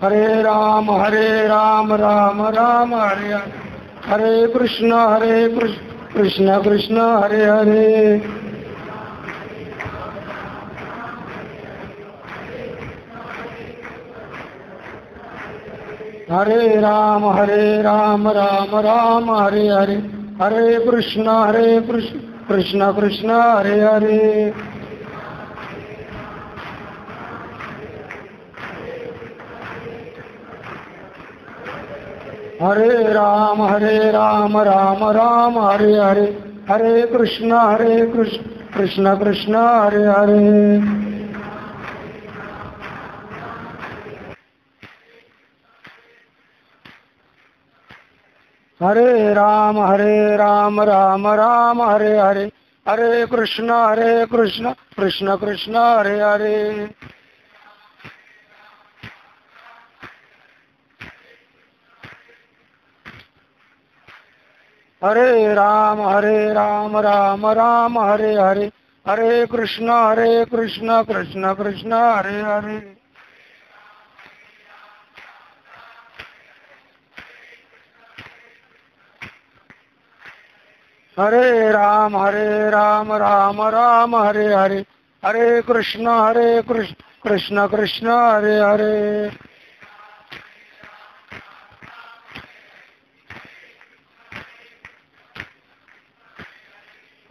हरे राम राम राम हरे हरे, हरे कृष्ण कृष्ण कृष्ण हरे हरे। हरे राम राम राम हरे हरे, हरे कृष्ण कृष्ण कृष्ण हरे हरे। हरे राम राम राम हरे हरे, हरे कृष्ण कृष्ण कृष्ण हरे हरे। हरे राम राम राम हरे हरे, हरे कृष्ण कृष्ण कृष्ण हरे हरे। हरे राम राम राम हरे हरे, हरे कृष्ण कृष्ण कृष्ण हरे हरे। हरे राम राम राम हरे हरे, हरे कृष्ण कृष्ण कृष्ण हरे हरे।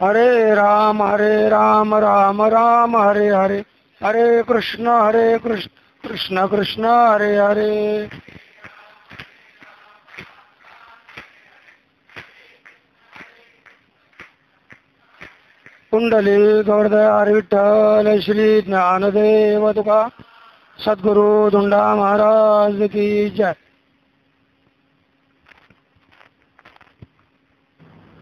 हरे राम राम राम हरे हरे, हरे कृष्ण कृष्ण कृष्ण हरे हरे। कुंडली गौरदयार विठ्ठल श्री ज्ञानदेव तुका सद्गुरु धुंडा महाराज की जय।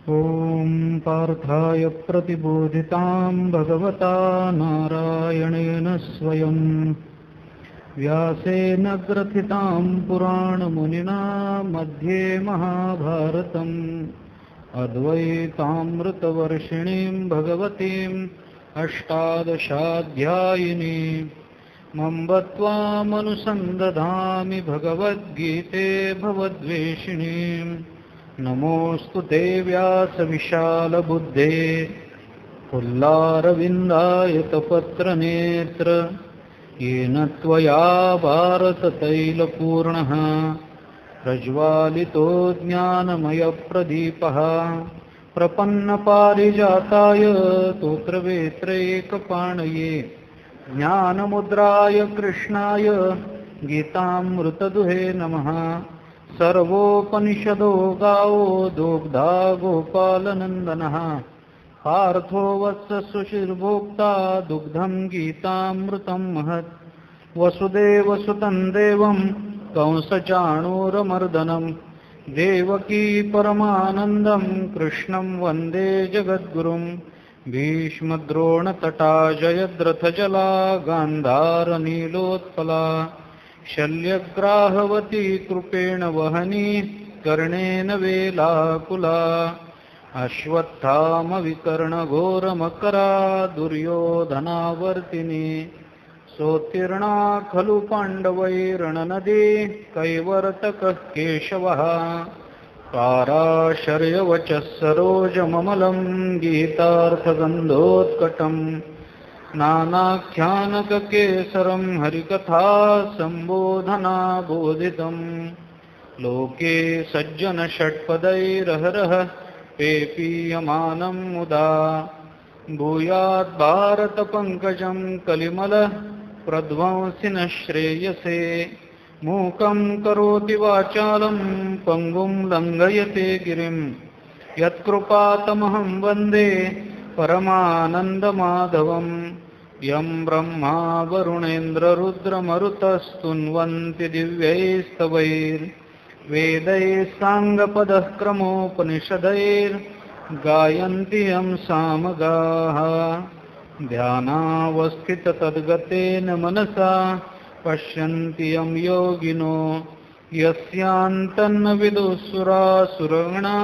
ओम पार्थाय प्रतिबोधितां भगवता नारायणेन स्वयं व्यासेन ग्रथितां पुराणमुनिना मध्ये महाभारतम् अद्वैतामृतवर्षिणीं भगवतीम् अष्टादशाध्यायिनीम् अम्ब त्वामनुसन्दधामि भगवद्गीते भवद्वेषिणीम्। नमोऽस्तु ते व्यासविशालबुद्धे पुल्लारविन्दायतपत्रनेत्र येन त्वया भारततैलपूर्णः प्रज्वालितो ज्ञानमयप्रदीपः प्रपन्नपारिजाताय स्तोत्रवेत्रैकपाणये ज्ञानमुद्राय कृष्णाय गीतामृतदुहे नमः। सर्वोपनिषदो गावो दोग्धा गोपालनन्दनः पार्थो वत्स सुशिर्भोक्ता दुग्धं गीतामृतं महत्। वसुदेवसुतं देवं कंसचाणूरमर्दनं देवकी परमानन्दं कृष्णं वन्दे जगद्गुरुं। भीष्मद्रोणतटा जयद्रथजला गान्धारनीलोत्पला शल्यग्राहवती कृपेण वहनी कर्णेन वेलाकुला। अश्वत्थामविकर्णघोरमकरा दुर्योधनावर्तिनी सोत्तीर्णा खलु पाण्डवैरणनदी कैवर्तकः केशवः। पाराशर्यवचः सरोजममलं गीतार्थगन्धोत्कटम् नानाख्यानककेसरं हरिकथा सम्बोधना बोधितम्। लोके सज्जनषट्पदैरहरः पेपीयमानं मुदा भूयात् भारतपङ्कजं कलिमलः प्रध्वंसिनः श्रेयसे। मूकं करोति वाचालं पङ्गुं लङ्घयते गिरिं यत्कृपातमहं वन्दे परमानन्दमाधवम्। यं ब्रह्मा वरुणेन्द्ररुद्रमरुतस्तुन्वन्ति दिव्यैस्तवैर्वेदैः साङ्गपदः क्रमोपनिषदैर्गायन्ति यं सामगाः। ध्यानावस्थिततद्गतेन मनसा पश्यन्ति यं योगिनो यस्यान्तन्न विदुःसुरासुरगणा।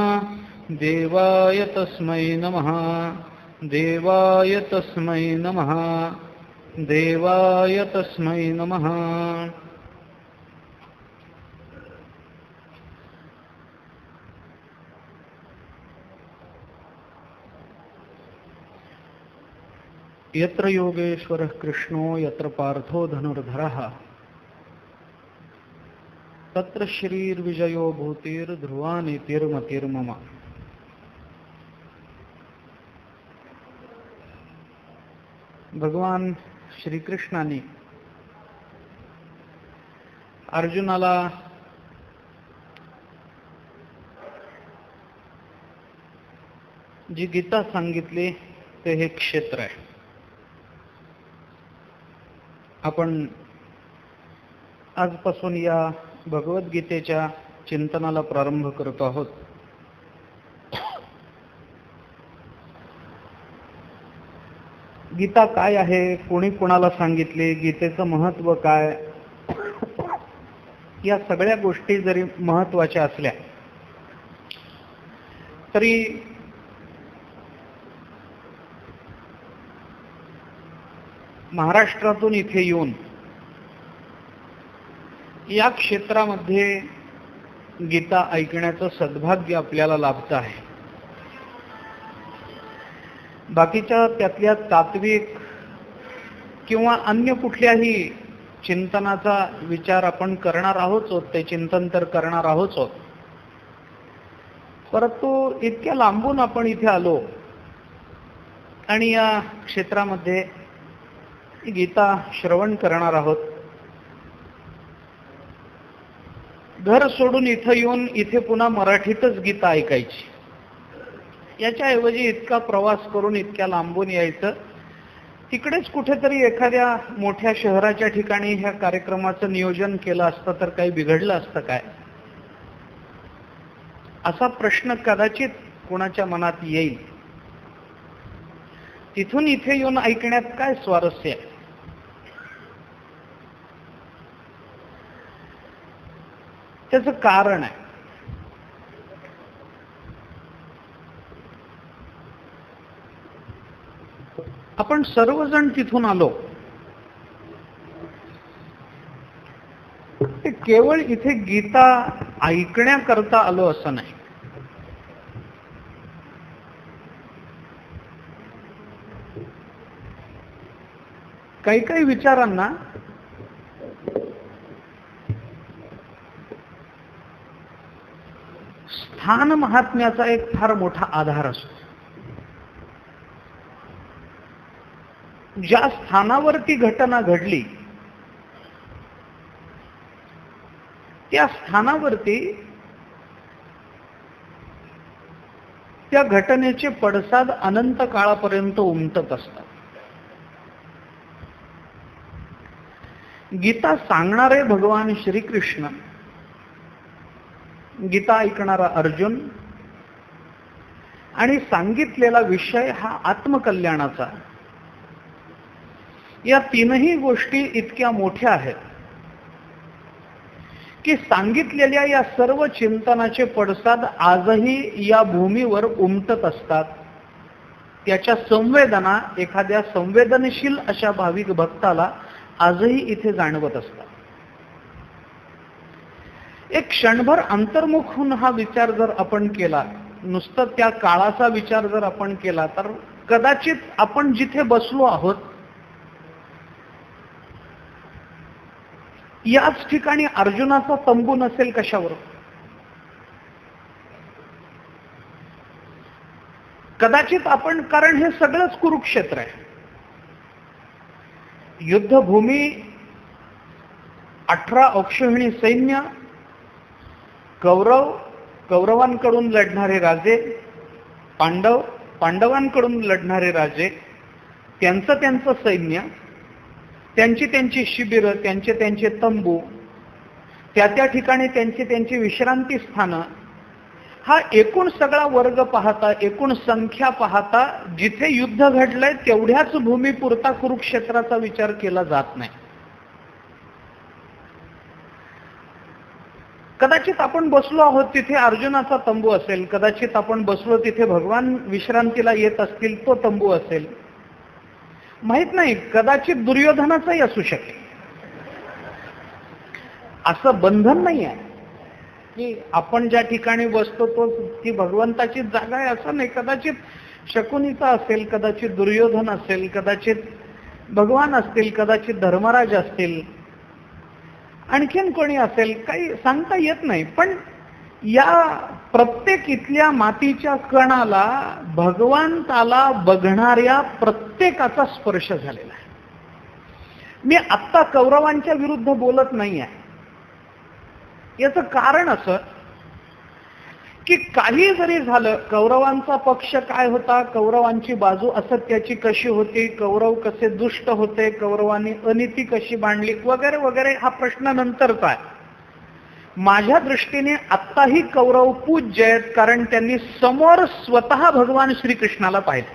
देवाय तस्मै नमः देवाय तस्मै नमः देवाय तस्मै नमः। यत्र योगेश्वरः कृष्णो यत्र पार्थो धनुर्धरः तत्र श्रीर्विजयो भूतिर्ध्रुवा नीतिर्मतिर्मम. भगवान श्रीकृष्णाने अर्जुनाला जी गीता सांगितली ते हे क्षेत्र आहे. आपण आजपासून या भगवद्गीतेच्या चिंतनाला प्रारंभ करतो आहोत. गीता काय आहे, कोणी कोणाला सांगितले, गीतेचं महत्त्व काय, या सगळ्या गोष्टी जरी महत्त्वाच्या असल्या तरी महाराष्ट्रातून इथे येऊन या क्षेत्रामध्ये गीता ऐकण्याचं सद्भाग्य आपल्याला लाभतं आहे. बाकीच्या त्यातल्या तात्विक किंवा अन्य कुठल्याही चिंतनाचा विचार आपण करणार आहोत, ते चिंतन तर करणार आहोत, परंतु इतक्या लांबून आपण इथे आलो आणि या क्षेत्रामध्ये गीता श्रवण करणार आहोत. घर सोडून इथं येऊन इथे पुन्हा मराठीतच गीता ऐकायची, याच्याऐवजी इतका प्रवास करून इतक्या लांबून यायचं. तिकडेच कुठेतरी एखाद्या मोठ्या शहराच्या ठिकाणी ह्या कार्यक्रमाचं नियोजन केलं असतं तर काही बिघडलं असतं काय, असा प्रश्न कदाचित कोणाच्या मनात येईल. तिथून इथे येऊन ऐकण्यात काय स्वारस्य आहे? त्याचं कारण आहे. आपण सर्वजण तिथून आलो ते केवळ इथे गीता ऐकण्याकरता आलो असं नाही. काही काही विचारांना स्थान महात्म्याचा एक फार मोठा आधार असतो. ज्या स्थानावरती घटना घडली त्या स्थानावरती त्या घटनेचे पडसाद अनंत काळापर्यंत उमटत असतात. गीता सांगणारे भगवान श्रीकृष्ण, गीता ऐकणारा अर्जुन आणि सांगितलेला विषय हा आत्मकल्याणाचा, या तीनही गोष्टी इतक्या मोठ्या आहेत की सांगितलेल्या या सर्व चिंतनाचे पडसाद आजही या भूमीवर उमटत असतात. त्याच्या संवेदना एखाद्या संवेदनशील अशा भाविक भक्ताला आजही इथे जाणवत असतात. एक क्षणभर अंतर्मुख होऊन हा विचार जर आपण केला, नुसतं त्या काळाचा विचार जर आपण केला, तर कदाचित आपण जिथे बसलो आहोत याच ठिकाणी अर्जुनाचा तंबू नसेल कशावर? कदाचित आपण, कारण हे सगळंच कुरुक्षेत्र आहे, युद्धभूमी, 18 अक्षौहिणी सैन्य, कौरवांकडून लढणारे राजे, पांडवांकडून लढणारे राजे, त्यांचं सैन्य, त्यांची शिबिरं, त्यांचे तंबू, त्या ठिकाणी त्यांची विश्रांती स्थानं, हा एकूण सगळा वर्ग पाहता, एकूण संख्या पाहता जिथे युद्ध घडलंय तेवढ्याच भूमीपुरता कुरुक्षेत्राचा विचार केला जात नाही. कदाचित आपण बसलो आहोत तिथे अर्जुनाचा तंबू असेल, कदाचित आपण बसलो तिथे भगवान विश्रांतीला येत असतील, तो तंबू असेल, माहित नाही, कदाचित दुर्योधनाचाही असू शकेल. असं बंधन नाही आहे की आपण ज्या ठिकाणी बसतो तो ती भगवंताची जागा आहे असं नाही. कदाचित शकुनीचा असेल, कदाचित दुर्योधन असेल, कदाचित भगवान असतील, कदाचित धर्मराज असतील, आणखीन कोणी असेल, काही सांगता येत नाही. पण या प्रत्येक इथल्या मातीच्या कणाला भगवंताला बघणाऱ्या प्रत्येकाचा स्पर्श झालेला आहे. मी आत्ता कौरवांच्या विरुद्ध बोलत नाही आहे. याचं कारण असं की काही जरी झालं, कौरवांचा पक्ष काय होता, कौरवांची बाजू असत्याची कशी होती, कौरव कसे दुष्ट होते, कौरवांनी अनिती कशी मांडली वगैरे वगैरे, हा प्रश्न नंतरचा आहे. माझ्या दृष्टीने आत्ताही कौरव पूज्य आहेत, कारण त्यांनी समोर स्वतः भगवान श्रीकृष्णाला पाहिलं.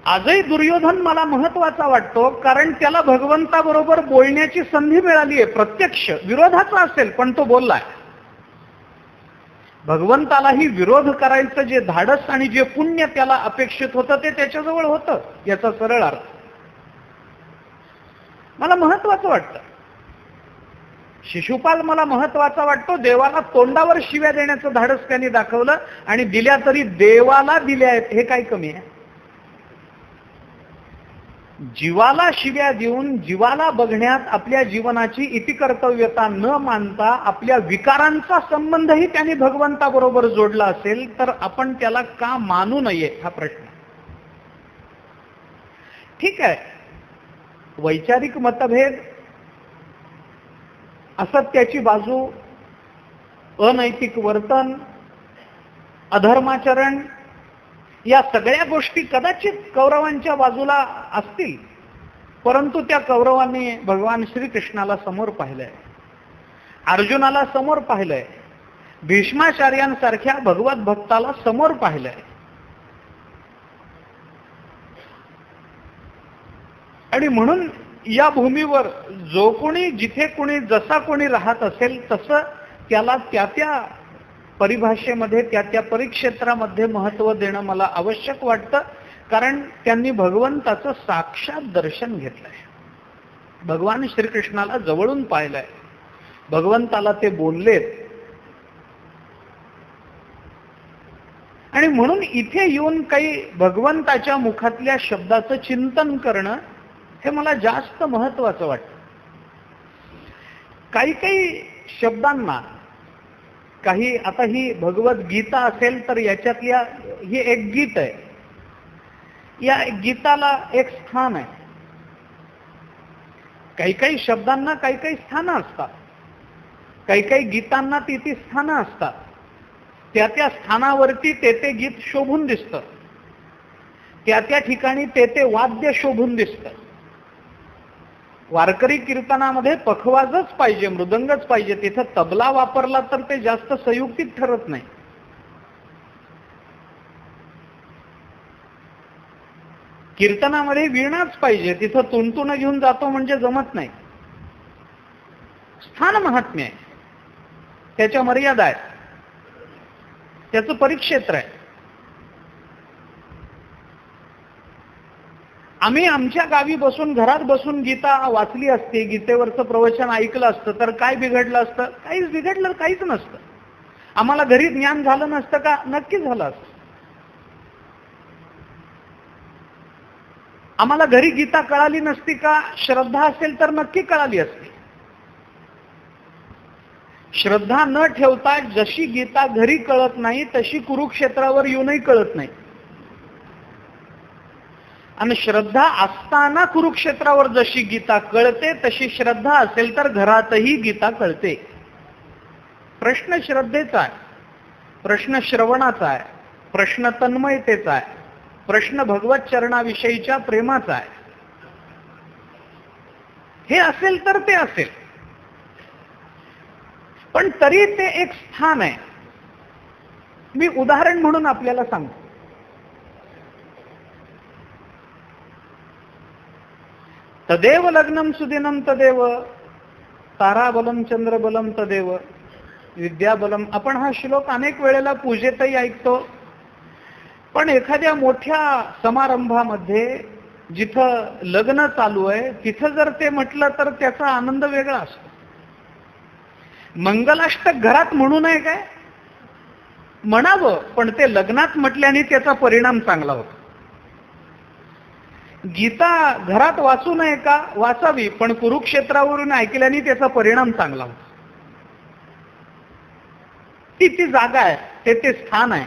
आजही दुर्योधन मला महत्वाचा वाटतो, कारण त्याला भगवंताबरोबर बोलण्याची संधी मिळाली आहे. प्रत्यक्ष विरोधाचा असेल पण तो बोललाय. भगवंतालाही विरोध करायचं जे धाडस आणि जे पुण्य त्याला अपेक्षित होतं ते त्याच्याजवळ होतं, याचा सरळ अर्थ मला महत्वाचं वाटतं. शिशुपाल मला महत्वाचा वाटतो. देवाला तोंडावर शिव्या देण्याचं धाडस त्यांनी दाखवलं, आणि दिल्या तरी देवाला दिल्या आहेत, हे काय कमी आहे. जीवाला शिव्या देऊन जीवाला बघण्यात आपल्या जीवनाची इतिकर्तव्यता न मानता आपल्या विकारांचा संबंधही त्यांनी भगवंताबरोबर जोडला असेल तर आपण त्याला का मानू नये, हा प्रश्न. ठीक आहे, वैचारिक मतभेद, असत्याची बाजू, अनैतिक वर्तन, अधर्माचरण, या सगळ्या गोष्टी कदाचित कौरवांच्या बाजूला असतील, परंतु त्या कौरवांनी भगवान श्रीकृष्णाला समोर पाहिलंय, अर्जुनाला समोर पाहिलंय, भीष्माचार्यांसारख्या भगवत भक्ताला समोर पाहिलंय. आणि म्हणून या भूमीवर जो कोणी, जिथे कोणी, जसा कोणी राहत असेल तसं त्याला त्या त्या परिभाषेमध्ये, त्या त्या परिक्षेत्रामध्ये महत्व देणं मला आवश्यक वाटतं, कारण त्यांनी भगवंताचं साक्षात दर्शन घेतलंय, भगवान श्रीकृष्णाला जवळून पाहिलंय, भगवंताला ते बोललेत. आणि म्हणून इथे येऊन काही भगवंताच्या मुखातल्या शब्दाचं चिंतन करणं हे मला जास्त महत्वाचं वाटतं. काही काही शब्दांना, काही, आता ही भगवद्गीता असेल तर याच्यातल्या ही एक गीत आहे, या गीताला एक स्थान आहे. काही काही शब्दांना काही काही स्थानं असतात, काही काही गीतांना ती ती स्थानं असतात. त्या त्या स्थानावरती ते गीत शोभून दिसतं, त्या त्या ठिकाणी ते वाद्य शोभून दिसतं. वारकरी कीर्तनामध्ये पखवाजच पाहिजे, मृदंगच पाहिजे. तिथं तबला वापरला तर ते जास्त संयुक्तिक ठरत नाही. कीर्तनामध्ये वीणाच पाहिजे, तिथं तुणतुणं घेऊन जातो म्हणजे जमत नाही. स्थान महात्म्य आहे, त्याच्या मर्यादा आहेत, त्याचं परिक्षेत्र आहे. आम्ही आमच्या गावी बसून, घरात बसून गीता वाचली असते, गीतेवरचं प्रवचन ऐकलं असतं तर काय बिघडलं असतं? काहीच बिघडलं, काहीच नसतं. आम्हाला घरी ज्ञान झालं नसतं का? नक्की झालं असतं. आम्हाला घरी गीता कळाली नसती का? श्रद्धा असेल तर नक्की कळाली असती. श्रद्धा न ठेवता जशी गीता घरी कळत नाही तशी कुरुक्षेत्रावर येऊनही कळत नाही. आणि श्रद्धा असताना कुरुक्षेत्रावर जशी गीता कळते तशी श्रद्धा असेल तर घरातही गीता कळते. प्रश्न श्रद्धेचा आहे, प्रश्न श्रवणाचा आहे, प्रश्न तन्मयतेचा आहे, प्रश्न भगवत चरणाविषयीच्या प्रेमाचा आहे. हे असेल तर ते असेल, पण तरी ते एक स्थान आहे. मी उदाहरण म्हणून आपल्याला सांगतो. तदेव लग्नम सुदिनम तदेव ताराबलम चंद्रबलम तदेव विद्याबलम. आपण हा श्लोक अनेक वेळेला पूजेतही ऐकतो, पण एखाद्या मोठ्या समारंभामध्ये जिथं लग्न चालू आहे तिथं जर ते म्हटलं तर त्याचा आनंद वेगळा असतो. मंगलाष्टक घरात म्हणू नये काय? म्हणावं, पण ते लग्नात म्हटल्याने त्याचा परिणाम चांगला होतो. गीता घरात वाचू नये का? वाचावी, पण कुरुक्षेत्रावरून ऐकल्याने त्याचा परिणाम चांगला होतो. ती जागा आहे, ते स्थान आहे.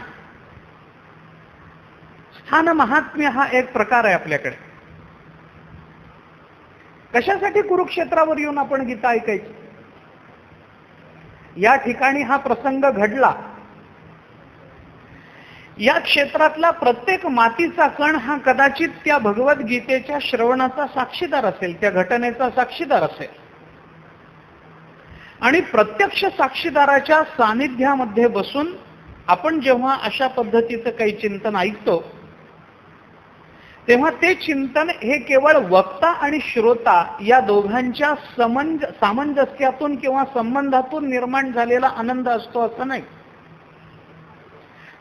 स्थान महात्म्य हा एक प्रकार आहे आपल्याकडे. कशासाठी कुरुक्षेत्रावर येऊन आपण गीता ऐकायची? या ठिकाणी हा प्रसंग घडला. या क्षेत्रातला प्रत्येक मातीचा कण हा कदाचित त्या भगवद्गीतेच्या श्रवणाचा साक्षीदार असेल, त्या घटनेचा साक्षीदार असेल. आणि प्रत्यक्ष साक्षीदाराच्या सानिध्यामध्ये बसून आपण जेव्हा अशा पद्धतीचं काही चिंतन ऐकतो, तेव्हा ते चिंतन हे केवळ वक्ता आणि श्रोता या दोघांच्या सामंजस्यातून किंवा संबंधातून निर्माण झालेला आनंद असतो असं नाही,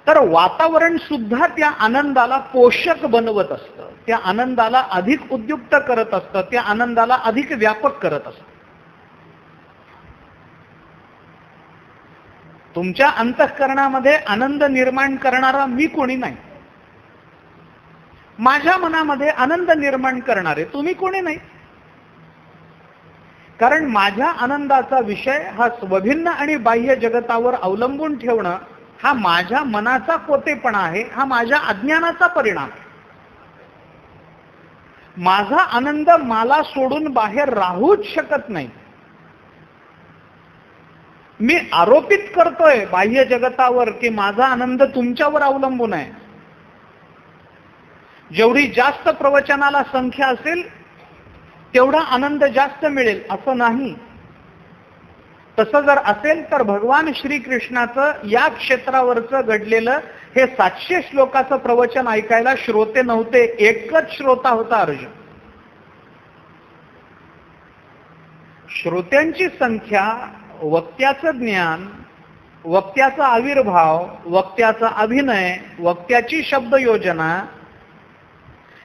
तर वातावरण सुद्धा त्या आनंदाला पोषक बनवत असतं, त्या आनंदाला अधिक उद्युक्त करत असतं, त्या आनंदाला अधिक व्यापक करत असतं. तुमच्या अंतःकरणामध्ये आनंद निर्माण करणारा मी कोणी नाही. माझ्या मनामध्ये आनंद निर्माण करणारे तुम्ही कोणी नाही. कारण माझ्या आनंदाचा विषय हा स्वभिन्न आणि बाह्य जगतावर अवलंबून ठेवणं हा माझ्या मनाचा कोतेपणा आहे, हा माझ्या अज्ञानाचा परिणाम. माझा आनंद मला सोडून बाहेर राहूच शकत नाही. मी आरोपित करतोय बाह्य जगतावर की माझा आनंद तुमच्यावर अवलंबून आहे. जेवढी जास्त प्रवचनाला संख्या असेल तेवढा आनंद जास्त मिळेल असं नाही. तसं जर असेल तर भगवान श्रीकृष्णाचं या क्षेत्रावरचं घडलेलं हे 700 श्लोकाचं प्रवचन ऐकायला श्रोते नव्हते, एकच श्रोता होता अर्जुन. श्रोत्यांची संख्या, वक्त्याचं ज्ञान, वक्त्याचा आविर्भाव, वक्त्याचा अभिनय, वक्त्याची शब्दयोजना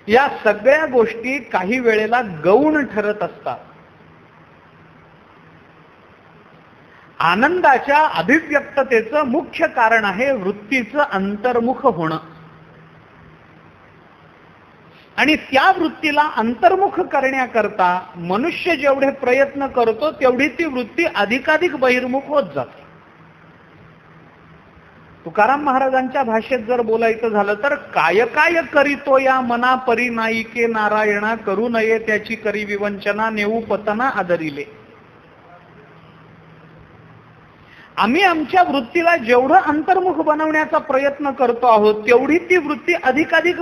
या सगळ्या गोष्टी काही वेळेला गौण ठरत असतात. आनंदाच्या अभिव्यक्ततेचं मुख्य कारण आहे वृत्तीचं अंतर्मुख होणं. आणि त्या वृत्तीला अंतर्मुख करण्याकरता मनुष्य जेवढे प्रयत्न करतो तेवढी ती वृत्ती अधिकाधिक बहिर्मुख होत जाते. तुकाराम महाराजांच्या भाषेत जर बोलायचं झालं तर काय काय करीतो या मना परी नाईके नारायणा, करू नये त्याची करी विवंचना, नेऊ पतना आदरिले. आम्ही आमच्या वृत्तीला जेवढं अंतर्मुख बनवण्याचा प्रयत्न करतो आहोत तेवढी ती वृत्ती अधिकाधिक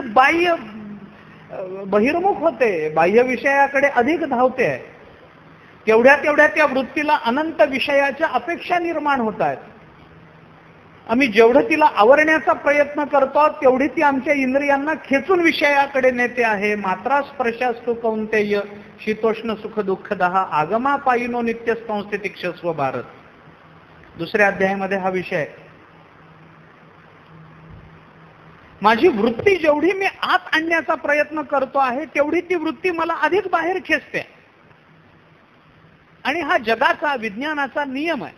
बहिर्मुख होते, बाह्य विषयाकडे अधिक धावते. तेवढ्या त्या वृत्तीला अनंत विषयाच्या अपेक्षा निर्माण होत आहेत. आम्ही जेवढं तिला आवरण्याचा प्रयत्न करतो तेवढी ती आमच्या इंद्रियांना खेचून विषयाकडे नेते आहे. मात्रा स्पर्शास्तु कौंतेय शीतोष्ण सुख दुःखदहा आगमा पायिनो नित्य संस्थितिक्षस्व भारत. दुसऱ्या अध्यायामध्ये हा विषय. माझी वृत्ती जेवढी मी आत आणण्याचा प्रयत्न करतो आहे तेवढी ती वृत्ती मला अधिक बाहेर खेचते. आणि हा जगाचा, विज्ञानाचा नियम आहे.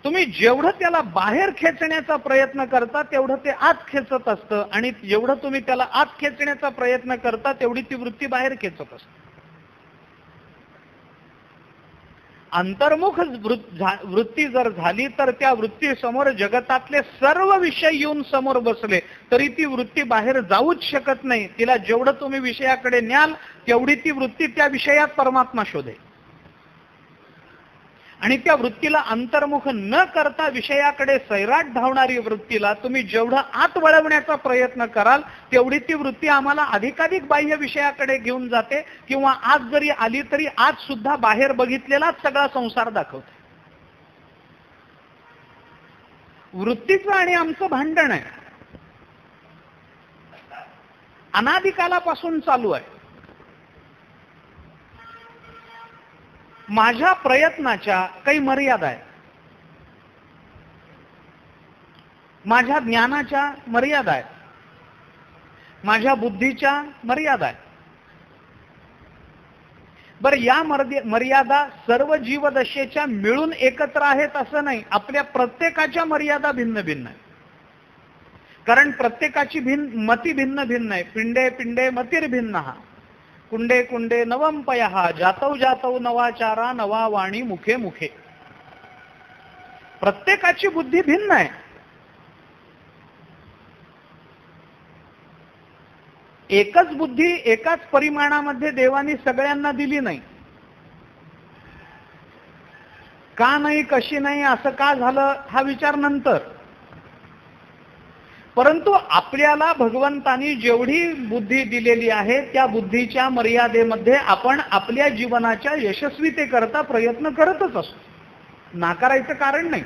तुम्ही जेवढं त्याला बाहेर खेचण्याचा प्रयत्न करता तेवढं ते आत खेचत असतं, आणि जेवढं तुम्ही त्याला आत खेचण्याचा प्रयत्न करता तेवढी ती वृत्ती बाहेर खेचत असते. अंतर्मुख वृत्ती जर झाली तर त्या वृत्ती समोर जगतातले सर्व विषय येऊन समोर बसले तरी ती वृत्ती बाहेर जाऊच शकत नाही. तिला जेवढं तुम्ही विषयाकडे न्याल तेवढी ती वृत्ती त्या विषयात परमात्मा शोधेल. आणि त्या वृत्तीला अंतर्मुख न करता विषयाकडे सैराट धावणारी वृत्तीला तुम्ही जेवढं आत वळवण्याचा प्रयत्न कराल तेवढी ती वृत्ती आम्हाला अधिकाधिक बाह्य विषयाकडे घेऊन जाते, किंवा आज जरी आली तरी आज सुद्धा बाहेर बघितलेलाच सगळा संसार दाखवते. वृत्तीचं आणि आमचं भांडण आहे, अनादिकालापासून चालू आहे. माझ्या प्रयत्नाच्या काही मर्यादा आहेत, माझ्या ज्ञानाच्या मर्यादा आहेत, माझ्या बुद्धीच्या मर्यादा आहेत. बरं, या मर्यादा सर्व जीवदशेच्या मिळून एकत्र आहेत असं नाही. आपल्या प्रत्येकाच्या मर्यादा भिन्न भिन्न आहे. कारण प्रत्येकाची मती भिन्न भिन्न आहे. पिंडे पिंडे मतिर्भिन्न हा, कुंडे कुंडे नवंपय हा, जातौ जातौ नवाचारा, नवा वाणी मुखे मुखे. प्रत्येकाची बुद्धी भिन्न आहे. एकच बुद्धी एकाच परिमाणामध्ये देवाने सगळ्यांना दिली नाही. का नाही, कशी नाही, असं का झालं हा विचार नंतर. परंतु आपल्याला भगवंतानी जेवढी बुद्धी दिलेली आहे त्या बुद्धीच्या मर्यादेमध्ये आपण आपल्या जीवनाच्या यशस्वीतेकरता प्रयत्न करतच असतो. नाकारायचं कारण नाही.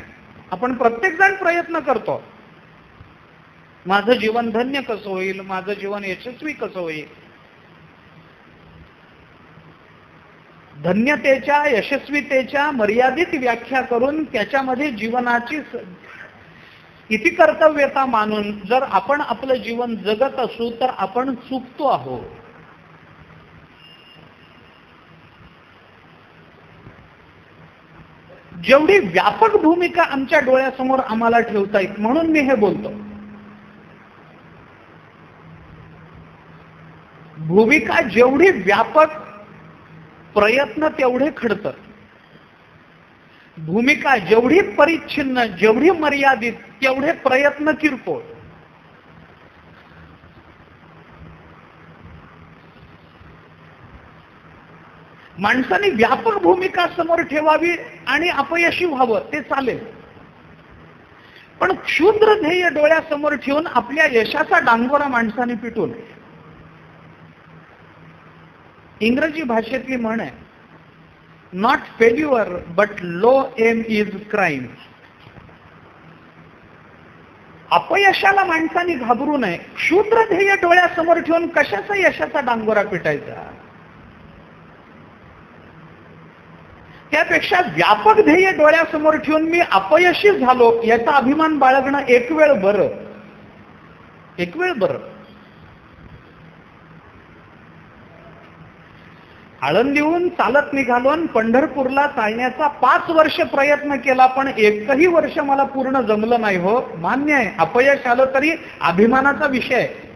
आपण प्रत्येक जण प्रयत्न करतो. माझं जीवन धन्य कसं होईल, माझं जीवन यशस्वी कसं होईल. धन्यतेच्या यशस्वीतेच्या मर्यादित व्याख्या करून त्याच्यामध्ये जीवनाची इति कर्तव्यता मानून जर आपण आपलं जीवन जगत असू तर आपण चुकतो आहोत. जेवढी व्यापक भूमिका आमच्या डोळ्यासमोर आम्हाला ठेवता येईल म्हणून मी हे बोलतो. भूमिका जेवढी व्यापक, प्रयत्न तेवढे खडतर. भूमिका जेवढी परिच्छिन्न, जेवढी मर्यादित, तेवढे प्रयत्न किरकोळ. माणसाने व्यापक भूमिका समोर ठेवावी आणि अपयशी व्हावं ते चालेल, पण क्षुद्र ध्येय डोळ्यासमोर ठेवून आपल्या यशाचा डांगोरा माणसाने पिटून. इंग्रजी भाषेतली म्हण आहे, not failure but low aim is crime. अपयशाला माणसाने घाबरू नये. क्षुद्र ध्येय डोळ्यासमोर ठेवून कशाचा यशाचा डांगोरा पिटायचा. त्यापेक्षा व्यापक ध्येय डोळ्यासमोर ठेवून मी अपयशी झालो याचा अभिमान बाळगणं एक वेळ बरं. एक वेळ बरं. आळंदीहून चालत निघालो आणि पंढरपूरला चालण्याचा 5 वर्ष प्रयत्न केला, पण एकही वर्ष मला पूर्ण जमलं नाही. हो, मान्य आहे, अपयश आलं तरी अभिमानाचा विषय आहे.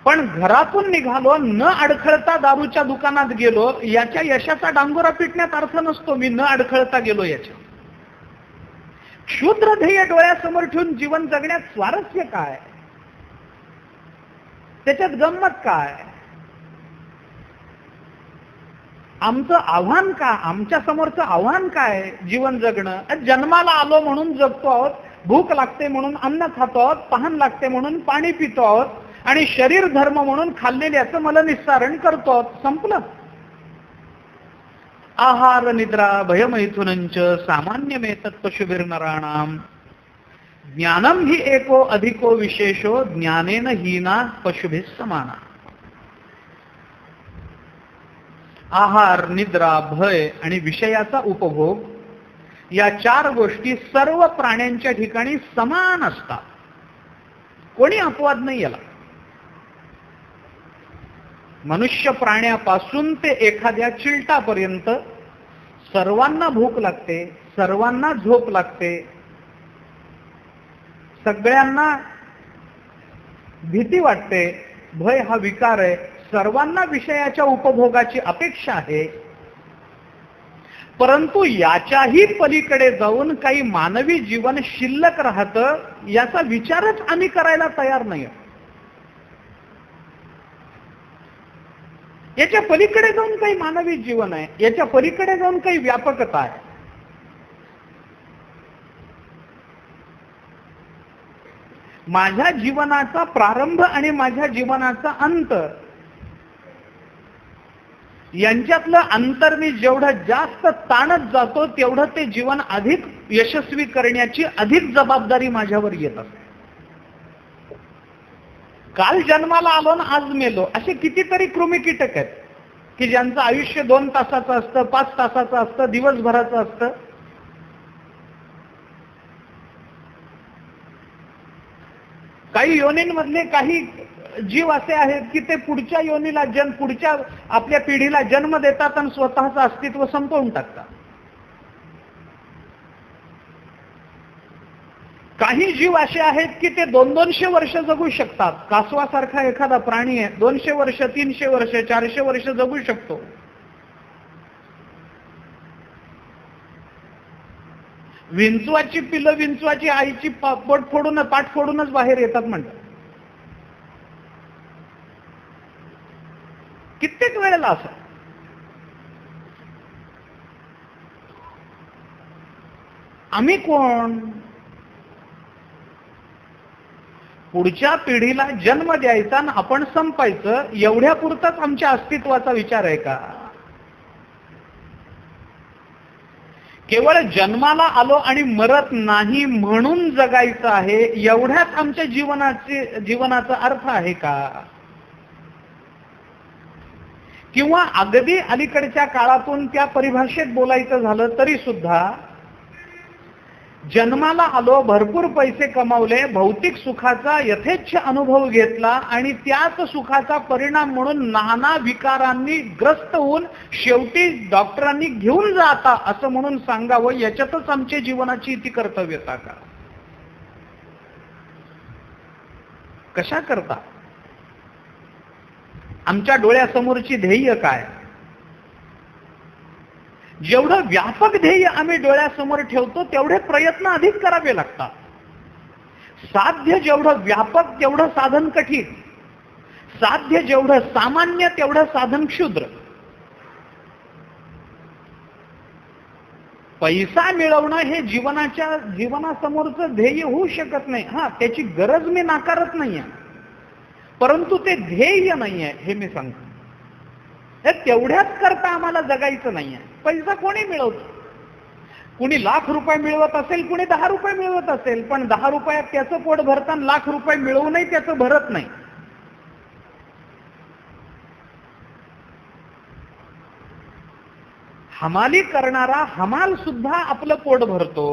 पण घरातून निघालो, न अडखळता दारूच्या दुकानात गेलो, याच्या यशाचा डांगोरा पिटण्यात अर्थ नसतो. मी न अडखळता गेलो याच्या. क्षुद्र ध्येय डोळ्यासमोर ठेवून जीवन जगण्यात स्वारस्य काय, त्याच्यात गंमत काय, आमचं आव्हान का, आमच्या समोरचं आव्हान काय. जीवन जगणं, जन्माला आलो म्हणून जगतो आहोत, भूक लागते म्हणून अन्न खातो आहोत, तहान लागते म्हणून पाणी पितो आहोत, आणि शरीर धर्म म्हणून खाल्लेल्याचं मला निस्सारण करतो आहोत. संपलं. आहार निद्रा भयमैथुनंच सामान्यमेतत् पशुभिर्नराणाम ज्ञानम ही एको अधिको विशेषो ज्ञानेन हीना पशुभिः समाना. आहार, निद्रा, भय आणि विषयाचा उपभोग या 4 गोष्टी सर्व प्राण्यांच्या ठिकाणी समान असतात. कोणी अपवाद नाही याला. मनुष्य प्राण्यापासून ते एखाद्या चिलटापर्यंत सर्वांना भूक लागते, सर्वांना झोप लागते, सगळ्यांना भीती वाटते, भय हा विकार आहे, सर्वांना विषयाच्या उपभोगाची अपेक्षा आहे. परंतु याच्याही पलीकडे जाऊन काही मानवी जीवन शिल्लक राहतं याचा विचारच आम्ही करायला तयार नाही. याच्या पलीकडे जाऊन काही मानवी जीवन आहे, याच्या पलीकडे जाऊन काही व्यापकता आहे. माझ्या जीवनाचा प्रारंभ आणि माझ्या जीवनाचा अंत यांच्यातलं अंतर मी जेवढं जास्त ताणत जातो तेवढं ते जीवन अधिक यशस्वी करण्याची अधिक जबाबदारी माझ्यावर येत असते. काल जन्माला आलो ना आज मेलो असे कितीतरी कृमी कीटक आहेत की ज्यांचं आयुष्य 2 तासाचं असतं, 5 तासाचं असतं, दिवसभराचं असतं. काही योनींमधले काही जीव असे आहेत की ते पुढच्या योनीला पुढच्या आपल्या पिढीला जन्म देतात आणि स्वतःचं अस्तित्व संपवून टाकतात. काही जीव असे आहेत की ते 200 वर्ष जगू शकतात. कासवासारखा एखादा प्राणी आहे, 200 वर्ष, 300 वर्ष, 400 वर्ष जगू शकतो. विंचवाची पिलं विंचवाची आईची पाठ फोडूनच बाहेर येतात म्हणतात. कित्येक वेळेला असं. आम्ही कोण? पुढच्या पिढीला जन्म द्यायचा आणि आपण संपायचं, एवढ्या पुरताच आमच्या अस्तित्वाचा विचार आहे का? केवळ जन्माला आलो आणि मरत नाही म्हणून जगायचं आहे, एवढ्याच आमच्या जीवनाचा अर्थ आहे का? किंवा अगदी अलीकडच्या काळातून त्या परिभाषेत बोलायचं झालं तरी सुद्धा जन्माला आलो, भरपूर पैसे कमावले, भौतिक सुखाचा यथेच्छ अनुभव घेतला आणि त्याच सुखाचा परिणाम म्हणून नाना विकारांनी ग्रस्त होऊन शेवटी डॉक्टरांनी घेऊन जाता असं म्हणून सांगावं, याच्यातच आमच्या जीवनाची इति कर्तव्यता का? कशा करता? आमच्या डोळ्यासमोरची ध्येय काय? जेवढं व्यापक ध्येय आम्ही डोळ्यासमोर ठेवतो तेवढे प्रयत्न अधिक करावे लागतात. साध्य जेवढं व्यापक तेवढं साधन कठीण, साध्य जेवढं सामान्य तेवढं साधन क्षुद्र. पैसा मिळवणं हे जीवनासमोरचं ध्येय होऊ शकत नाही. हा, त्याची गरज मी नाकारत नाहीये, परंतु ते ध्येय नाहीये हे मी सांगतो. हे तेवढ्याच करता आम्हाला जगायचं नाहीये. पैसा कोणी मिळवतो? कुणी ₹1,00,000 मिळवत असेल, कुणी ₹10 मिळवत असेल, पण ₹10 त्याचं पोट भरताना ₹1,00,000 मिळवूनही त्याचं भरत नाही. हमाली करणारा हमाल सुद्धा आपलं पोट भरतो.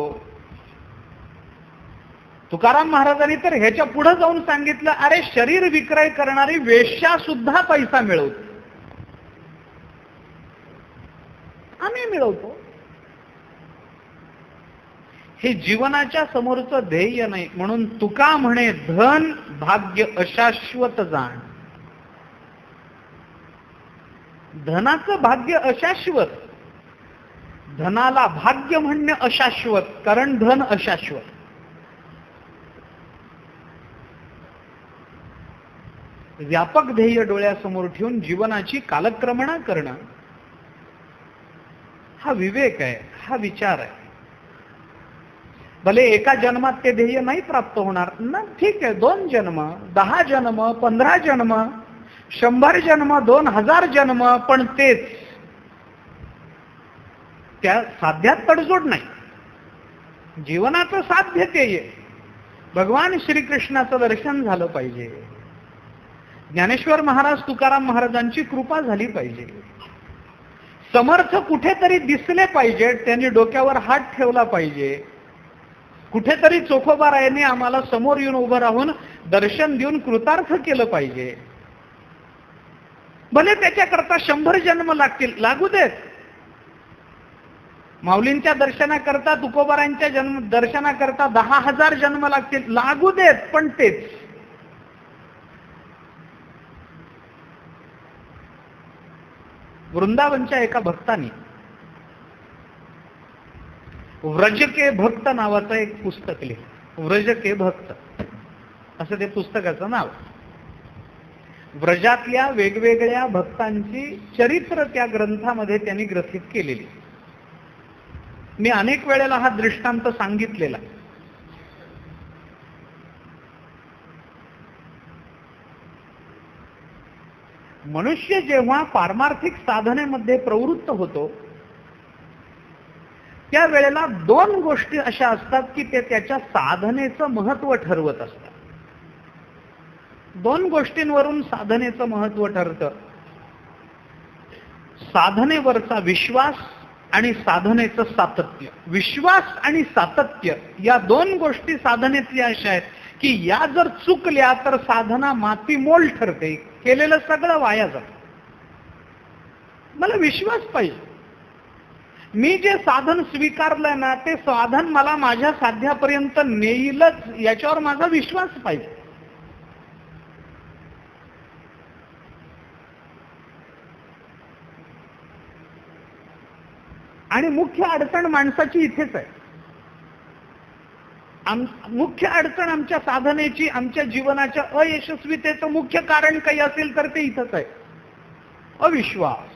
तुकाराम महाराजांनी तर ह्याच्या पुढे जाऊन सांगितलं, अरे शरीर विक्रय करणारी वेश्या सुद्धा पैसा मिळवते. आम्ही मिळवतो. हे जीवनाच्या समोरचं ध्येय नाही. म्हणून तुका म्हणे, धन भाग्य अशाश्वत जाण. धनाचं भाग्य अशाश्वत, धनाला भाग्य म्हणणे अशाश्वत, कारण धन अशाश्वत. व्यापक ध्येय डोळ्यासमोर ठेवून जीवनाची कालक्रमणा करणं हा विवेक आहे, हा विचार आहे. भले एका जन्मात ते ध्येय नाही प्राप्त होणार ना, ठीक आहे, 2 जन्म, 10 जन्म, 15 जन्म, 100 जन्म, 2000 जन्म, पण तेच त्या साध्यात तडजोड नाही. जीवनाचं साध्य ध्येय भगवान श्रीकृष्णाचं दर्शन झालं पाहिजे. ज्ञानेश्वर महाराज तुकाराम महाराजांची कृपा झाली पाहिजे. समर्थ कुठेतरी दिसले पाहिजे, त्यांनी डोक्यावर हात ठेवला पाहिजे. कुठेतरी चोखोबारायाने आम्हाला समोर येऊन उभं राहून दर्शन देऊन कृतार्थ केलं पाहिजे. भले त्याच्याकरता 100 जन्म लागतील, लागू देत. माऊलींच्या दर्शनाकरता, तुकोबारायांच्या दर्शनाकरता 10,000 जन्म लागतील, लागू देत. पण तेच वृंदावनच्या एका भक्तानी व्रज के भक्त नावाचं एक पुस्तक लिहिलं. व्रज के भक्त असं ते पुस्तकाचं नाव. व्रजातल्या वेगवेगळ्या भक्तांची चरित्र त्या ग्रंथामध्ये त्यांनी ग्रथित केलेली. मी अनेक वेळेला हा दृष्टांत सांगितलेला. मनुष्य जेव्हा पारमार्थिक साधनेमध्ये प्रवृत्त होतो त्यावेळेला 2 गोष्टी अशा असतात की ते त्याच्या साधनेचं महत्व ठरवत असतात. 2 गोष्टींवरून साधनेचं महत्व ठरतं. साधनेवरचा विश्वास आणि साधनेचं सातत्य. विश्वास आणि सातत्य या 2 गोष्टी साधनेतल्या अशा आहेत की या जर चुकल्या तर साधना मातीमोल ठरते, केलेलं सगळं वाया जातं. मला विश्वास पाहिजे. मी जे साधन स्वीकारलंय ना ते साधन मला माझ्या साध्यापर्यंत नेईलच, याच्यावर माझा विश्वास पाहिजे. आणि मुख्य अडचण माणसाची इथेच आहे. मुख्य अडचण आमच्या साधनेची, आमच्या जीवनाच्या अयशस्वीतेचं मुख्य कारण काही असेल तर ते इथंच आहे, अविश्वास.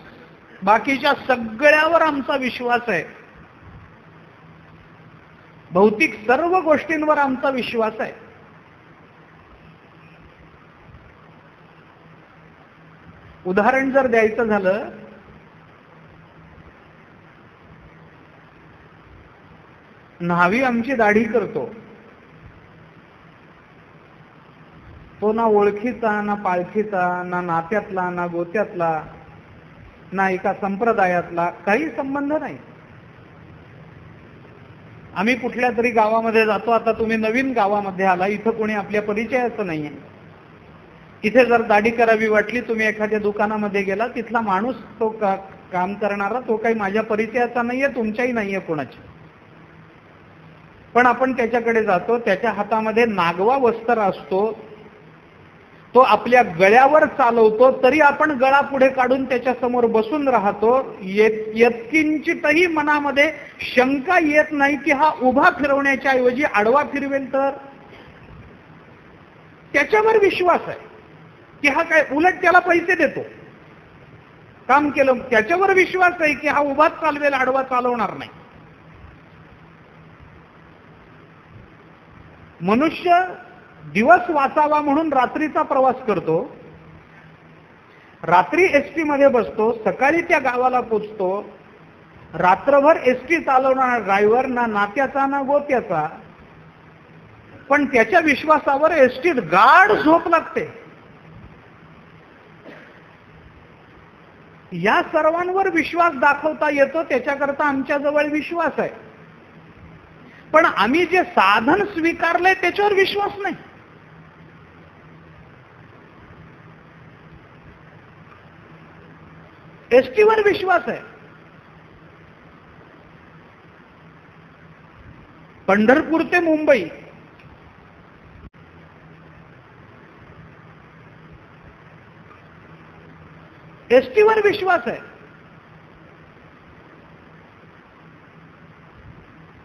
बाकीच्या सगळ्यावर आमचा विश्वास आहे, भौतिक सर्व गोष्टींवर आमचा विश्वास आहे. उदाहरण जर द्यायचं झालं, न्हावी आमची दाढी करतो, तो ना ओळखीचा, ना पाळखीचा, ना नात्यातला, ना गोत्यातला, ना एका संप्रदायातला, काही संबंध नाही. आम्ही कुठल्या तरी गावामध्ये जातो. आता तुम्ही नवीन गावामध्ये आला, इथं कोणी आपल्या परिचयाचं नाहीये. इथे जर दाढी करावी वाटली, तुम्ही एखाद्या दुकानामध्ये गेला, तिथला माणूस तो काम करणारा तो काही माझ्या परिचयाचा नाहीये, तुमच्याही नाहीये कोणाची. पण आपण त्याच्याकडे जातो, त्याच्या हातामध्ये नागवा वस्त्र असतो, तो आपल्या गळ्यावर चालवतो, तरी आपण गळा पुढे काढून त्याच्या समोर बसून राहतो. यत्किंचितही मनामध्ये शंका येत नाही की हा उभा फिरवण्याच्या ऐवजी आडवा फिरवेल, तर त्याच्यावर विश्वास आहे की हा काय, उलट त्याला पैसे देतो काम केलं, त्याच्यावर विश्वास आहे की हा उभाच चालवेल, आडवा चालवणार नाही. मनुष्य दिवस वाचावा म्हणून रात्रीचा प्रवास करतो, रात्री एसटी मध्ये बसतो, सकाळी त्या गावाला पोचतो. रात्रभर एसटी चालवणारा ड्रायव्हर ना नात्याचा ना गोत्याचा, पण त्याच्या विश्वासावर एसटीत गाढ झोप लागते. या सर्वांवर विश्वास दाखवता येतो, त्याच्याकरता आमच्या जवळ विश्वास आहे. पण आम्ही जे साधन स्वीकारलंय त्याच्यावर विश्वास नाही. एसटीवर विश्वास आहे. पंढरपूर ते मुंबई एसटीवर विश्वास आहे.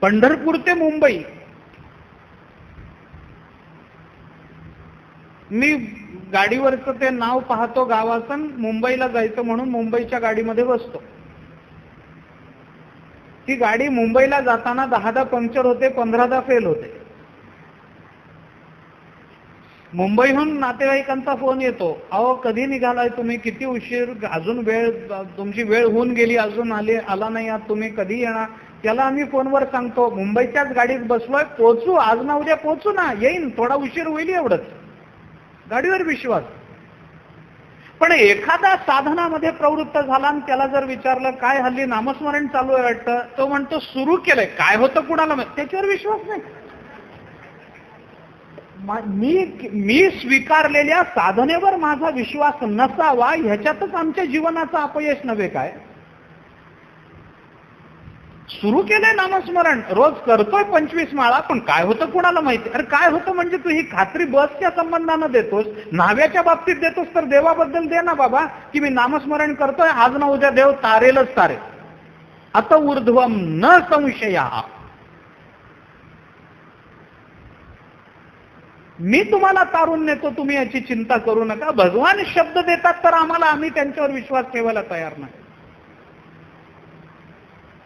पंढरपूर ते मुंबई मी गाडीवरचं ते नाव पाहतो गावाचं, मुंबईला जायचं म्हणून मुंबईच्या गाडीमध्ये बसतो. ती गाडी मुंबईला जाताना 10दा पंक्चर होते, 15दा फेल होते. मुंबईहून नातेवाईकांचा फोन येतो, अहो कधी निघालाय तुम्ही, किती उशीर, अजून वेळ, तुमची वेळ होऊन गेली, अजून आला नाही आहात तुम्ही, कधी येणार. त्याला आम्ही फोनवर सांगतो, मुंबईच्याच गाडीत बसलोय, पोहोचू, आज ना उद्या पोहोचू ना, येईन, थोडा उशीर होईल, एवढंच. गाडीवर विश्वास. पण एखादा साधनामध्ये प्रवृत्त झाला आणि त्याला जर विचारलं काय हल्ली नामस्मरण चालू आहे वाटतं, तो म्हणतो सुरू केलंय, काय होतं कुणाला माहित, त्याच्यावर विश्वास नाही. मी स्वीकारलेल्या साधनेवर माझा विश्वास नसावा, ह्याच्यातच आमच्या जीवनाचं अपयश नव्हे काय. सुरू केलंय नामस्मरण, रोज करतोय 25 माळा, पण काय होतं कुणाला माहिती. अरे काय होतं म्हणजे तू ही खात्री बसच्या संबंधानं देतोस, न्हाव्याच्या बाबतीत देतोस तर देवाबद्दल दे ना बाबा, की मी नामस्मरण करतोय, आज ना उद्या देव तारेलच तारे. अत ऊर्ध्वम न संशया. मी तुम्हाला तारून नेतो, तुम्ही याची चिंता करू नका. भगवान शब्द देतात तर आम्हाला, आम्ही त्यांच्यावर विश्वास ठेवायला तयार नाही.